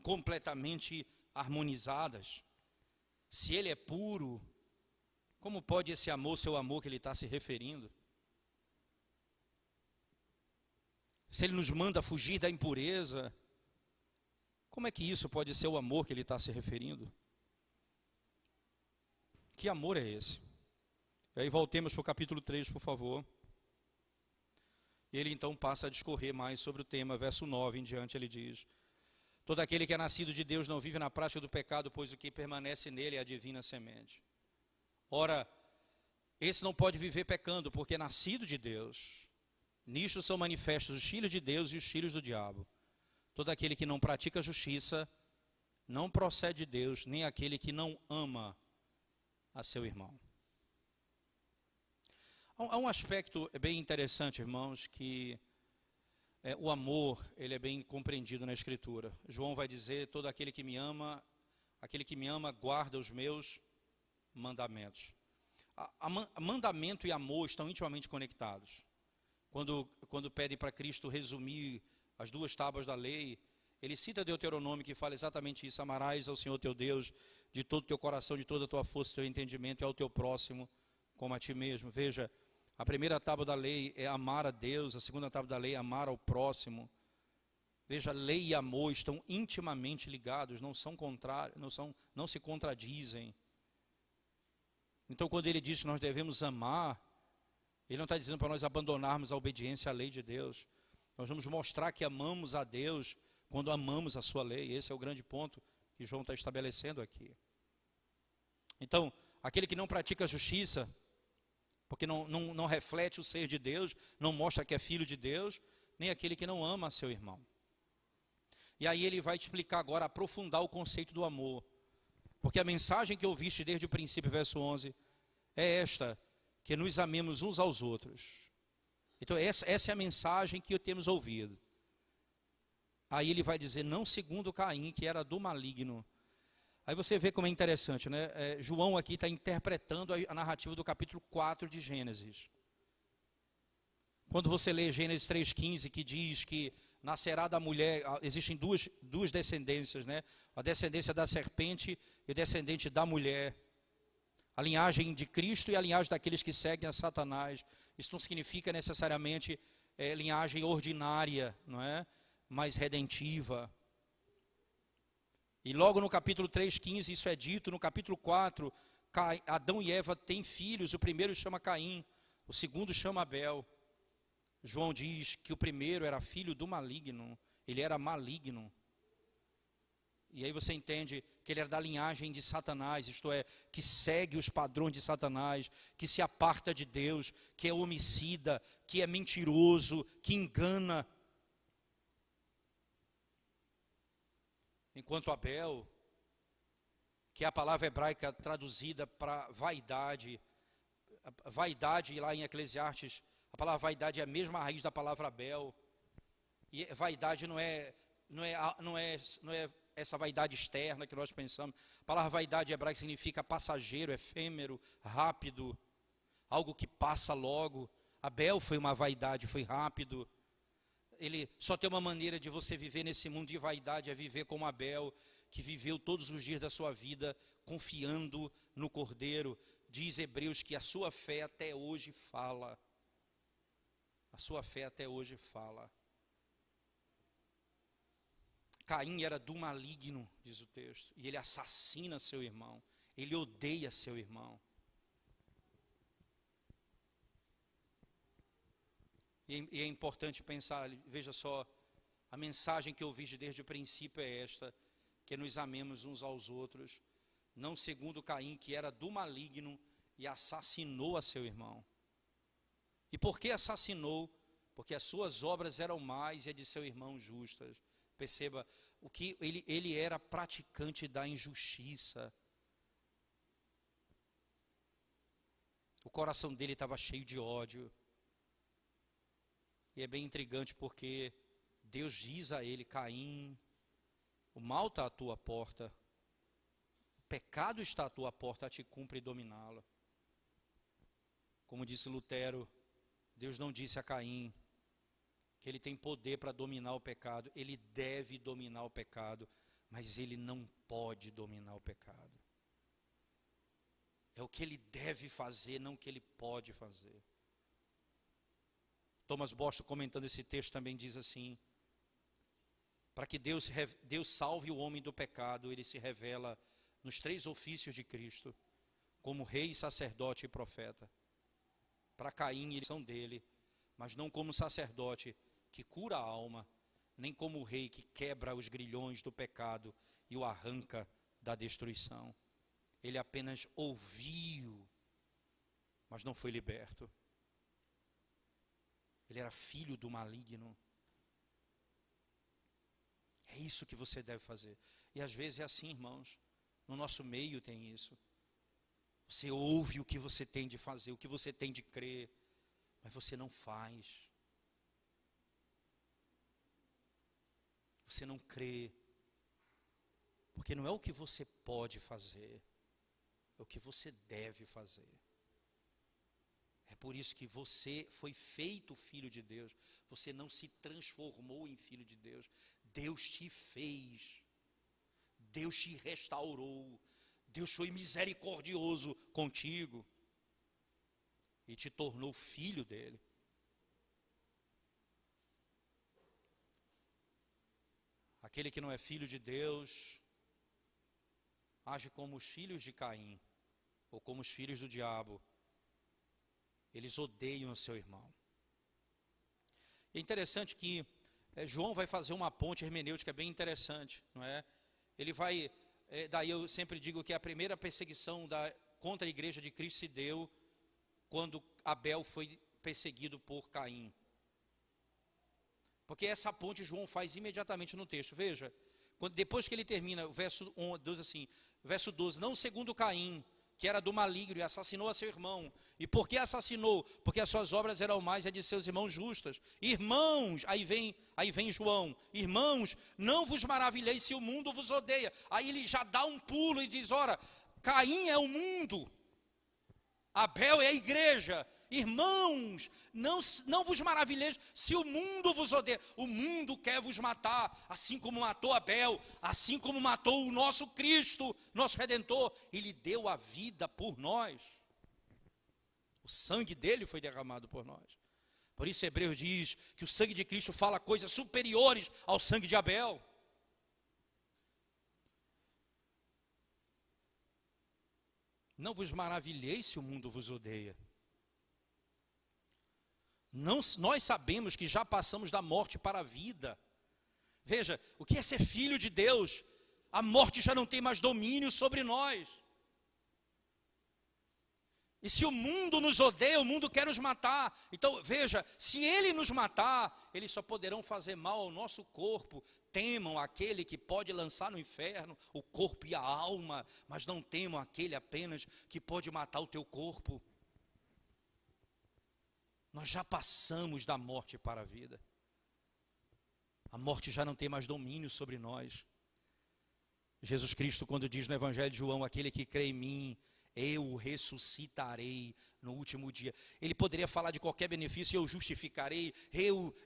completamente harmonizadas. Se ele é puro, como pode esse amor ser o amor que ele está se referindo? Se ele nos manda fugir da impureza, como é que isso pode ser o amor que ele está se referindo? Que amor é esse? E aí voltemos para o capítulo 3, por favor. Ele então passa a discorrer mais sobre o tema, verso 9 em diante, ele diz: todo aquele que é nascido de Deus não vive na prática do pecado, pois o que permanece nele é a divina semente. Ora, esse não pode viver pecando, porque é nascido de Deus. Nisto são manifestos os filhos de Deus e os filhos do diabo. Todo aquele que não pratica a justiça não procede de Deus, nem aquele que não ama a seu irmão. Há um aspecto bem interessante, irmãos, que o amor, ele é bem compreendido na Escritura. João vai dizer, todo aquele que me ama guarda os meus mandamentos. Mandamento e amor estão intimamente conectados. Quando pede para Cristo resumir as duas tábuas da lei, ele cita Deuteronômio que fala exatamente isso: amarás ao Senhor teu Deus de todo o teu coração, de toda a tua força, teu entendimento, e ao teu próximo como a ti mesmo. Veja, a primeira tábua da lei é amar a Deus, a segunda tábua da lei é amar ao próximo. Veja, lei e amor estão intimamente ligados, não são contrários, não se contradizem. Então, quando ele diz que nós devemos amar, ele não está dizendo para nós abandonarmos a obediência à lei de Deus. Nós vamos mostrar que amamos a Deus quando amamos a sua lei. Esse é o grande ponto que João está estabelecendo aqui. Então, aquele que não pratica a justiça, porque não reflete o ser de Deus, não mostra que é filho de Deus, nem aquele que não ama a seu irmão. E aí ele vai te explicar agora, aprofundar o conceito do amor. Porque a mensagem que ouviste desde o princípio, verso 11, é esta: que nos amemos uns aos outros. Então essa é a mensagem que temos ouvido. Aí ele vai dizer, não segundo Caim, que era do maligno. Aí você vê como é interessante, né? João aqui está interpretando a narrativa do capítulo 4 de Gênesis. Quando você lê Gênesis 3,15, que diz que nascerá da mulher, existem duas descendências, né? A descendência da serpente e a descendente da mulher. A linhagem de Cristo e a linhagem daqueles que seguem a Satanás. Isso não significa necessariamente linhagem ordinária, não é? Mas redentiva. E logo no capítulo 3,15 isso é dito. No capítulo 4, Adão e Eva têm filhos. O primeiro chama Caim, o segundo chama Abel. João diz que o primeiro era filho do maligno, ele era maligno. E aí você entende que ele era da linhagem de Satanás, isto é, que segue os padrões de Satanás, que se aparta de Deus, que é homicida, que é mentiroso, que engana. Enquanto Abel, que é a palavra hebraica traduzida para vaidade, vaidade lá em Eclesiastes, a palavra vaidade é a mesma raiz da palavra Abel. E vaidade não é essa vaidade externa que nós pensamos. A palavra vaidade hebraica significa passageiro, efêmero, rápido, algo que passa logo. Abel foi uma vaidade, foi rápido. Ele só tem uma maneira de você viver nesse mundo de vaidade, é viver como Abel, que viveu todos os dias da sua vida confiando no Cordeiro. Diz Hebreus que a sua fé até hoje fala. A sua fé até hoje fala. Caim era do maligno, diz o texto, e ele assassina seu irmão, ele odeia seu irmão. E é importante pensar, veja só, a mensagem que eu vi desde o princípio é esta, que nos amemos uns aos outros, não segundo Caim, que era do maligno e assassinou a seu irmão. E por que assassinou? Porque as suas obras eram más e a de seu irmão justas. Perceba, o que ele era praticante da injustiça. O coração dele estava cheio de ódio. E é bem intrigante porque Deus diz a ele: Caim, o mal está à tua porta, o pecado está à tua porta, a te cumpre dominá-lo. Como disse Lutero, Deus não disse a Caim que ele tem poder para dominar o pecado. Ele deve dominar o pecado, mas ele não pode dominar o pecado. É o que ele deve fazer, não o que ele pode fazer. Thomas Boston, comentando esse texto, também diz assim: para que Deus salve o homem do pecado, ele se revela nos 3 ofícios de Cristo, como rei, sacerdote e profeta. Para Caim, eles são dele, mas não como sacerdote que cura a alma, nem como rei que quebra os grilhões do pecado e o arranca da destruição. Ele apenas ouviu, mas não foi liberto. Ele era filho do maligno. É isso que você deve fazer. E às vezes é assim, irmãos. No nosso meio tem isso. Você ouve o que você tem de fazer, o que você tem de crer, mas você não faz. Você não crê. Porque não é o que você pode fazer, é o que você deve fazer. É por isso que você foi feito filho de Deus. Você não se transformou em filho de Deus. Deus te fez. Deus te restaurou. Deus foi misericordioso contigo e te tornou filho dele. Aquele que não é filho de Deus age como os filhos de Caim ou como os filhos do diabo. Eles odeiam o seu irmão. É interessante que João vai fazer uma ponte hermenêutica bem interessante, não é? Ele vai, daí eu sempre digo que a primeira perseguição contra a igreja de Cristo se deu quando Abel foi perseguido por Caim. Porque essa ponte João faz imediatamente no texto. Veja, depois que ele termina, o verso 12 assim, verso 12, não segundo Caim, que era do maligno e assassinou a seu irmão. E por que assassinou? Porque as suas obras eram mais a de seus irmãos justas. Irmãos, aí vem João, irmãos, não vos maravilheis se o mundo vos odeia. Aí ele já dá um pulo e diz, ora, Caim é o mundo, Abel é a igreja. Irmãos, não vos maravilheis se o mundo vos odeia. O mundo quer vos matar, assim como matou Abel, assim como matou o nosso Cristo, nosso Redentor. Ele deu a vida por nós. O sangue dele foi derramado por nós. Por isso Hebreus diz que o sangue de Cristo fala coisas superiores ao sangue de Abel. Não vos maravilheis se o mundo vos odeia. Nós sabemos que já passamos da morte para a vida. Veja, o que é ser filho de Deus? A morte já não tem mais domínio sobre nós. E se o mundo nos odeia, o mundo quer nos matar. Então, veja, se ele nos matar, eles só poderão fazer mal ao nosso corpo. Temam aquele que pode lançar no inferno o corpo e a alma, mas não temam aquele apenas que pode matar o teu corpo. Nós já passamos da morte para a vida. A morte já não tem mais domínio sobre nós. Jesus Cristo, quando diz no Evangelho de João, aquele que crê em mim, eu o ressuscitarei no último dia. Ele poderia falar de qualquer benefício, eu justificarei,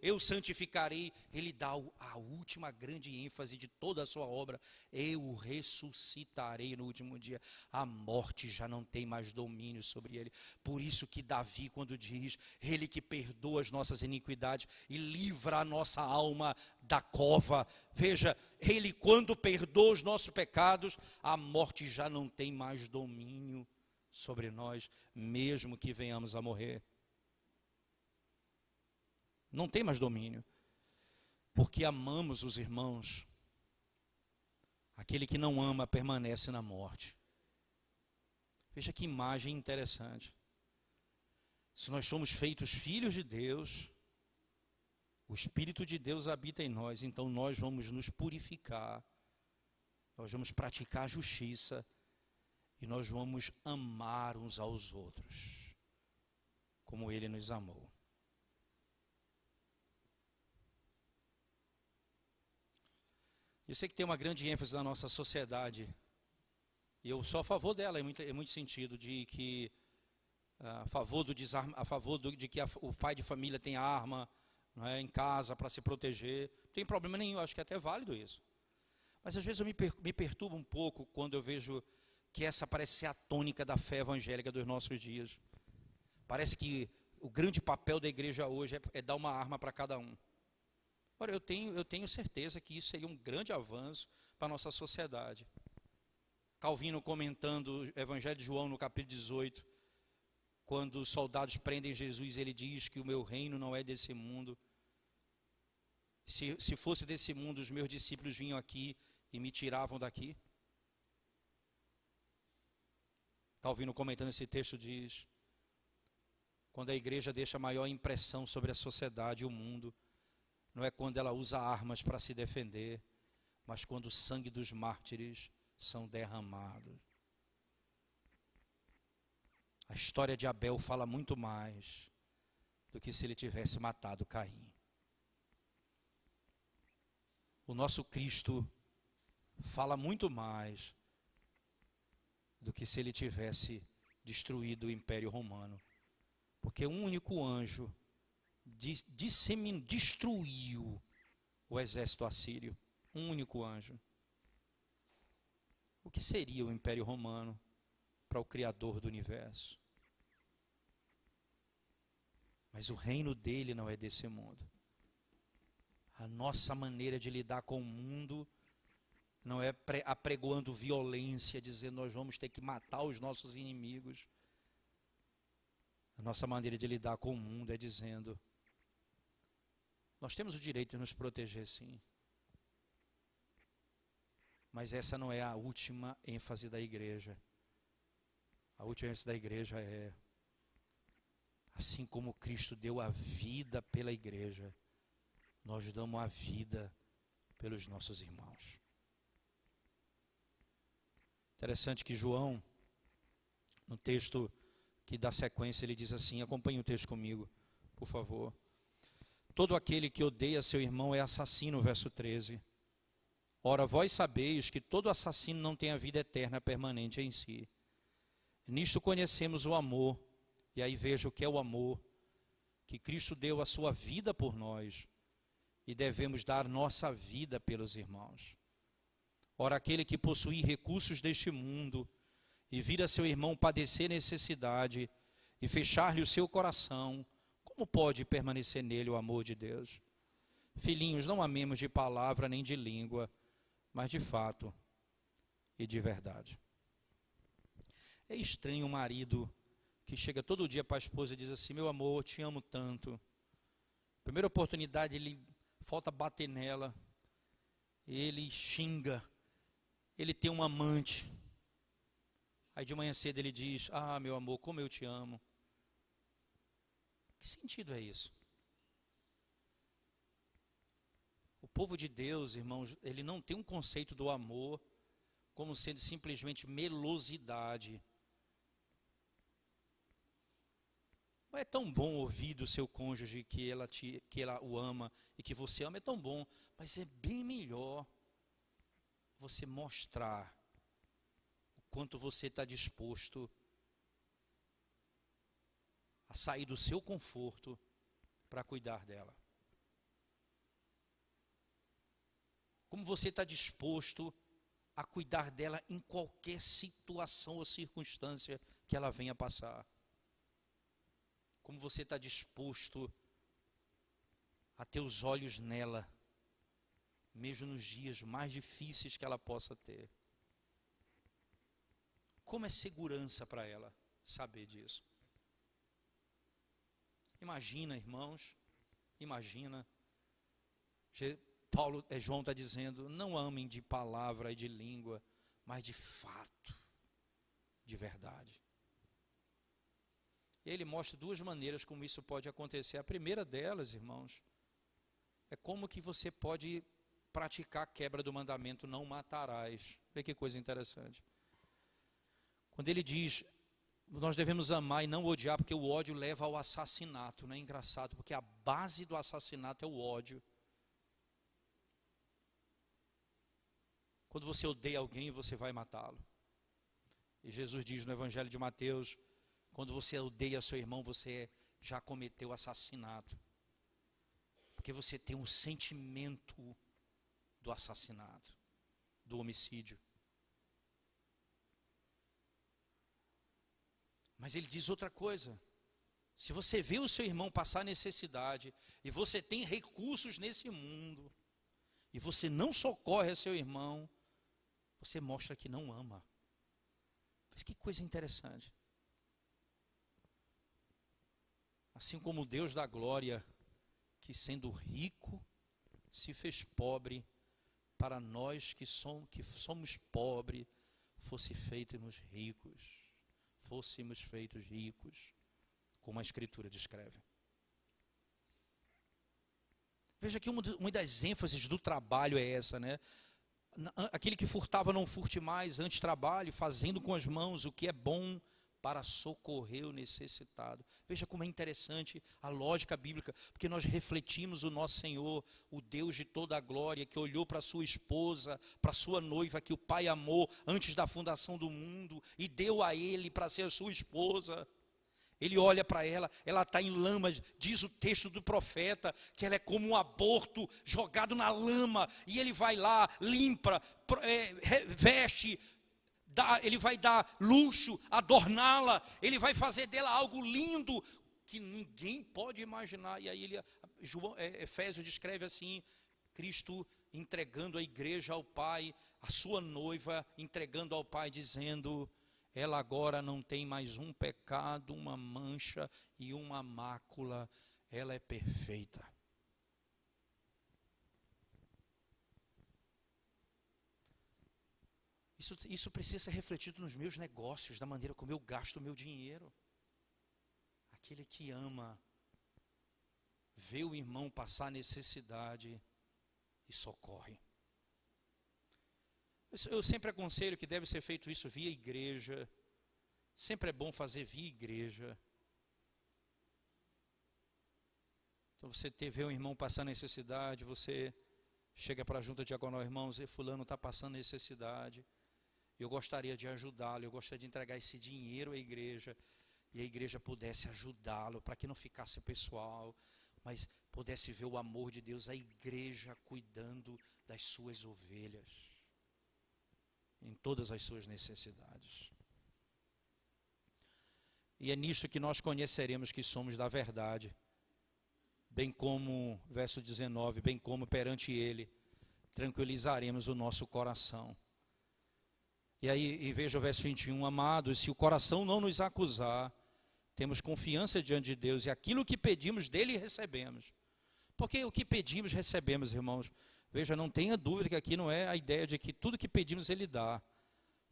eu santificarei. Ele dá a última grande ênfase de toda a sua obra: eu ressuscitarei no último dia. A morte já não tem mais domínio sobre ele. Por isso que Davi, quando diz, ele que perdoa as nossas iniquidades e livra a nossa alma da cova. Veja, ele quando perdoa os nossos pecados, a morte já não tem mais domínio sobre nós, mesmo que venhamos a morrer. Não tem mais domínio, porque amamos os irmãos. Aquele que não ama permanece na morte. Veja que imagem interessante. Se nós somos feitos filhos de Deus, o Espírito de Deus habita em nós, então nós vamos nos purificar, nós vamos praticar a justiça, e nós vamos amar uns aos outros, como Ele nos amou. Eu sei que tem uma grande ênfase na nossa sociedade, e eu sou a favor dela, em muito sentido, de que a favor de que o pai de família tenha arma, não é, em casa para se proteger. Não tem problema nenhum, acho que é até válido isso. Mas às vezes eu me perturbo um pouco quando eu vejo que essa parece ser a tônica da fé evangélica dos nossos dias. Parece que o grande papel da igreja hoje é dar uma arma para cada um. Ora, eu tenho certeza que isso seria um grande avanço para a nossa sociedade. Calvino, comentando o Evangelho de João no capítulo 18, quando os soldados prendem Jesus, ele diz que o meu reino não é desse mundo. Se fosse desse mundo, os meus discípulos vinham aqui e me tiravam daqui. Calvino, comentando esse texto, diz: quando a igreja deixa maior impressão sobre a sociedade e o mundo, não é quando ela usa armas para se defender, mas quando o sangue dos mártires são derramados. A história de Abel fala muito mais do que se ele tivesse matado Caim. O nosso Cristo fala muito mais do que se ele tivesse destruído o Império Romano. Porque um único anjo destruiu o exército assírio. Um único anjo. O que seria o Império Romano para o Criador do universo? Mas o reino dele não é desse mundo. A nossa maneira de lidar com o mundo não é apregoando violência, dizendo nós vamos ter que matar os nossos inimigos. A nossa maneira de lidar com o mundo é dizendo nós temos o direito de nos proteger, sim. Mas essa não é a última ênfase da igreja. A última ênfase da igreja é: assim como Cristo deu a vida pela igreja, nós damos a vida pelos nossos irmãos. Interessante que João, no texto que dá sequência, ele diz assim, acompanhe o texto comigo, por favor. Todo aquele que odeia seu irmão é assassino, verso 13. Ora, vós sabeis que todo assassino não tem a vida eterna permanente em si. Nisto conhecemos o amor, e aí veja o que é o amor, que Cristo deu a sua vida por nós, e devemos dar nossa vida pelos irmãos. Ora, aquele que possui recursos deste mundo, e vir a seu irmão padecer necessidade, e fechar-lhe o seu coração, como pode permanecer nele o amor de Deus? Filhinhos, não amemos de palavra nem de língua, mas de fato e de verdade. É estranho um marido que chega todo dia para a esposa e diz assim: meu amor, eu te amo tanto. Primeira oportunidade, ele falta bater nela, ele xinga, ele tem um amante. Aí de manhã cedo ele diz: ah, meu amor, como eu te amo. Que sentido é isso? O povo de Deus, irmãos, ele não tem um conceito do amor como sendo simplesmente melosidade. Não é tão bom ouvir do seu cônjuge que ela o ama e que você ama, é tão bom, mas é bem melhor você mostrar o quanto você está disposto a sair do seu conforto para cuidar dela? Como você está disposto a cuidar dela em qualquer situação ou circunstância que ela venha passar? Como você está disposto a ter os olhos nela, mesmo nos dias mais difíceis que ela possa ter? Como é segurança para ela saber disso? Imagina, irmãos, imagina, João está dizendo, não amem de palavra e de língua, mas de fato, de verdade. E ele mostra duas maneiras como isso pode acontecer. A primeira delas, irmãos, é como que você pode praticar a quebra do mandamento, não matarás. Vê que coisa interessante. Quando ele diz, nós devemos amar e não odiar, porque o ódio leva ao assassinato. Não é engraçado? Porque a base do assassinato é o ódio. Quando você odeia alguém, você vai matá-lo. E Jesus diz no Evangelho de Mateus, quando você odeia seu irmão, você já cometeu assassinato. Porque você tem um sentimento do assassinato, do homicídio. Mas ele diz outra coisa. Se você vê o seu irmão passar necessidade, e você tem recursos nesse mundo, e você não socorre a seu irmão, você mostra que não ama. Mas que coisa interessante. Assim como o Deus da glória, que sendo rico, se fez pobre, para nós que somos pobres, fôssemos feitos ricos, como a Escritura descreve. Veja que uma das ênfases do trabalho é essa, né? Aquele que furtava não furte mais, antes trabalhe, fazendo com as mãos o que é bom para socorrer o necessitado. Veja como é interessante a lógica bíblica, porque nós refletimos o nosso Senhor, o Deus de toda a glória, que olhou para sua esposa, para sua noiva, que o Pai amou antes da fundação do mundo, e deu a ele para ser a sua esposa. Ele olha para ela, ela está em lama, diz o texto do profeta, que ela é como um aborto jogado na lama, e ele vai lá, limpa, veste, ele vai dar luxo, adorná-la, ele vai fazer dela algo lindo, que ninguém pode imaginar. E aí Efésios descreve assim, Cristo entregando a igreja ao Pai, a sua noiva entregando ao Pai, dizendo, ela agora não tem mais um pecado, uma mancha e uma mácula, ela é perfeita. Isso precisa ser refletido nos meus negócios, da maneira como eu gasto o meu dinheiro. Aquele que ama, vê o irmão passar necessidade e socorre. Eu sempre aconselho que deve ser feito isso via igreja. Sempre é bom fazer via igreja. Então você vê um irmão passar necessidade, você chega para a junta diaconal, irmãos, e fulano está passando necessidade. Eu gostaria de ajudá-lo, eu gostaria de entregar esse dinheiro à igreja, e a igreja pudesse ajudá-lo, para que não ficasse pessoal, mas pudesse ver o amor de Deus, a igreja cuidando das suas ovelhas, em todas as suas necessidades. E é nisso que nós conheceremos que somos da verdade, bem como, verso 19, bem como perante Ele, tranquilizaremos o nosso coração. E aí, veja o verso 21, amados, se o coração não nos acusar, temos confiança diante de Deus, e aquilo que pedimos dele recebemos. Porque o que pedimos, recebemos, irmãos. Veja, não tenha dúvida que aqui não é a ideia de que tudo que pedimos Ele dá.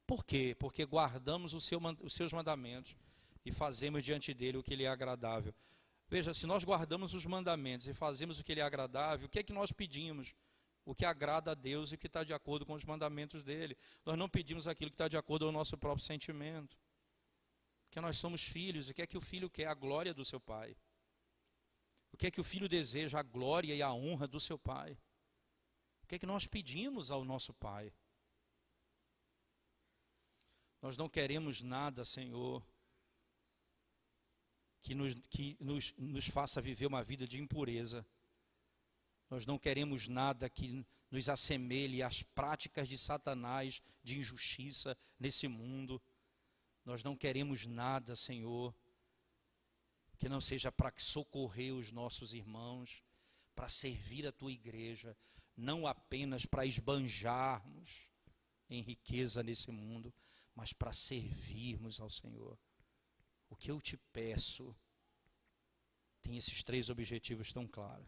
Por quê? Porque guardamos os seus mandamentos e fazemos diante dEle o que lhe é agradável. Veja, se nós guardamos os mandamentos e fazemos o que lhe é agradável, o que é que nós pedimos? O que agrada a Deus e que está de acordo com os mandamentos dEle. Nós não pedimos aquilo que está de acordo com o nosso próprio sentimento. Porque nós somos filhos, e o que é que o filho quer? A glória do seu pai. O que é que o filho deseja? A glória e a honra do seu pai. O que é que nós pedimos ao nosso Pai? Nós não queremos nada, Senhor, nos faça viver uma vida de impureza. Nós não queremos nada que nos assemelhe às práticas de Satanás, de injustiça nesse mundo. Nós não queremos nada, Senhor, que não seja para socorrer os nossos irmãos, para servir a Tua igreja, não apenas para esbanjarmos em riqueza nesse mundo, mas para servirmos ao Senhor. O que eu te peço tem esses 3 objetivos tão claros.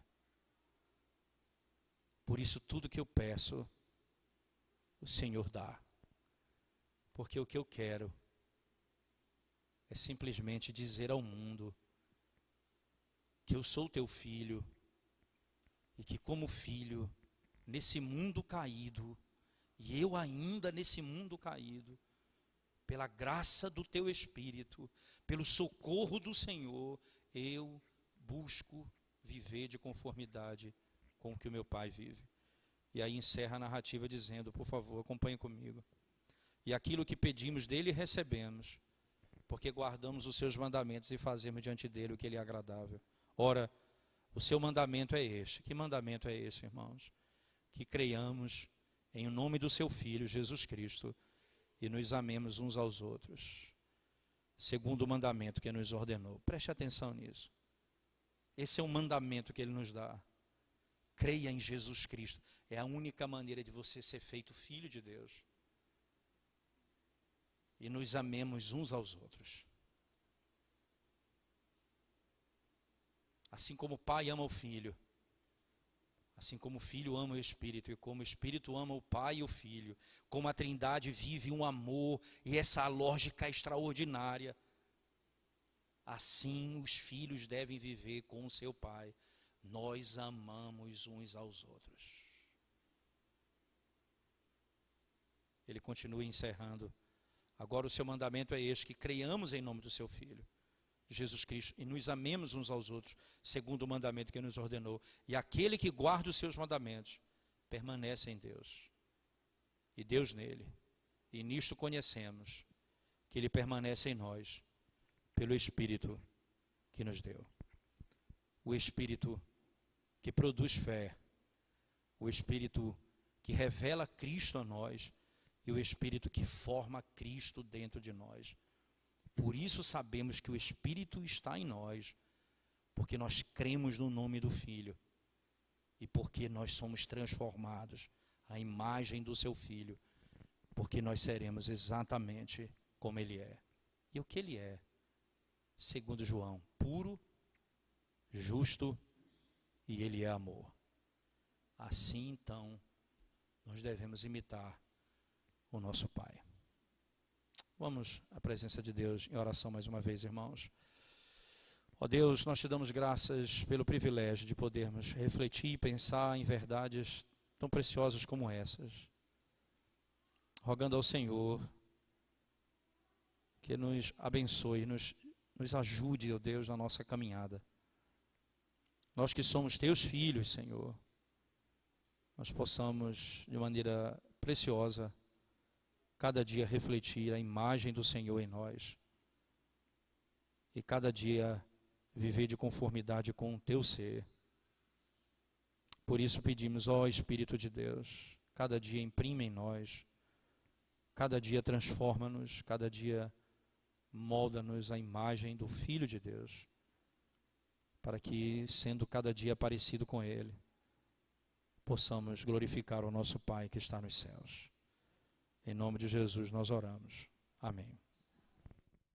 Por isso, tudo que eu peço, o Senhor dá. Porque o que eu quero é simplesmente dizer ao mundo que eu sou teu filho e que, como filho, nesse mundo caído, e eu ainda nesse mundo caído, pela graça do teu Espírito, pelo socorro do Senhor, eu busco viver de conformidade com o que o meu Pai vive. E aí encerra a narrativa dizendo, por favor, acompanhe comigo. E aquilo que pedimos dele recebemos, porque guardamos os seus mandamentos e fazemos diante dele o que lhe é agradável. Ora, o seu mandamento é este. Que mandamento é esse, irmãos? Que creiamos em nome do seu Filho, Jesus Cristo, e nos amemos uns aos outros, segundo o mandamento que nos ordenou. Preste atenção nisso. Esse é o mandamento que ele nos dá. Creia em Jesus Cristo. É a única maneira de você ser feito filho de Deus. E nos amemos uns aos outros. Assim como o Pai ama o Filho, assim como o Filho ama o Espírito, e como o Espírito ama o Pai e o Filho, como a Trindade vive um amor, e essa lógica extraordinária, assim os filhos devem viver com o seu Pai. Nós amamos uns aos outros. Ele continua encerrando. Agora o seu mandamento é este, que creiamos em nome do seu Filho, Jesus Cristo, e nos amemos uns aos outros, segundo o mandamento que nos ordenou. E aquele que guarda os seus mandamentos, permanece em Deus, e Deus nele. E nisto conhecemos que ele permanece em nós, pelo Espírito que nos deu. O Espírito que produz fé, o Espírito que revela Cristo a nós, e o Espírito que forma Cristo dentro de nós. Por isso sabemos que o Espírito está em nós, porque nós cremos no nome do Filho, e porque nós somos transformados à imagem do seu Filho, porque nós seremos exatamente como Ele é. E o que Ele é? Segundo João, puro, justo, e Ele é amor. Assim, então, nós devemos imitar o nosso Pai. Vamos à presença de Deus em oração mais uma vez, irmãos. Ó Deus, nós te damos graças pelo privilégio de podermos refletir e pensar em verdades tão preciosas como essas. Rogando ao Senhor que nos abençoe, nos ajude, ó Deus, na nossa caminhada. Nós que somos teus filhos, Senhor, nós possamos, de maneira preciosa, cada dia refletir a imagem do Senhor em nós. E cada dia viver de conformidade com o teu ser. Por isso pedimos, ó Espírito de Deus, cada dia imprime em nós, cada dia transforma-nos, cada dia molda-nos a imagem do Filho de Deus, para que, sendo cada dia parecido com Ele, possamos glorificar o nosso Pai que está nos céus. Em nome de Jesus nós oramos. Amém.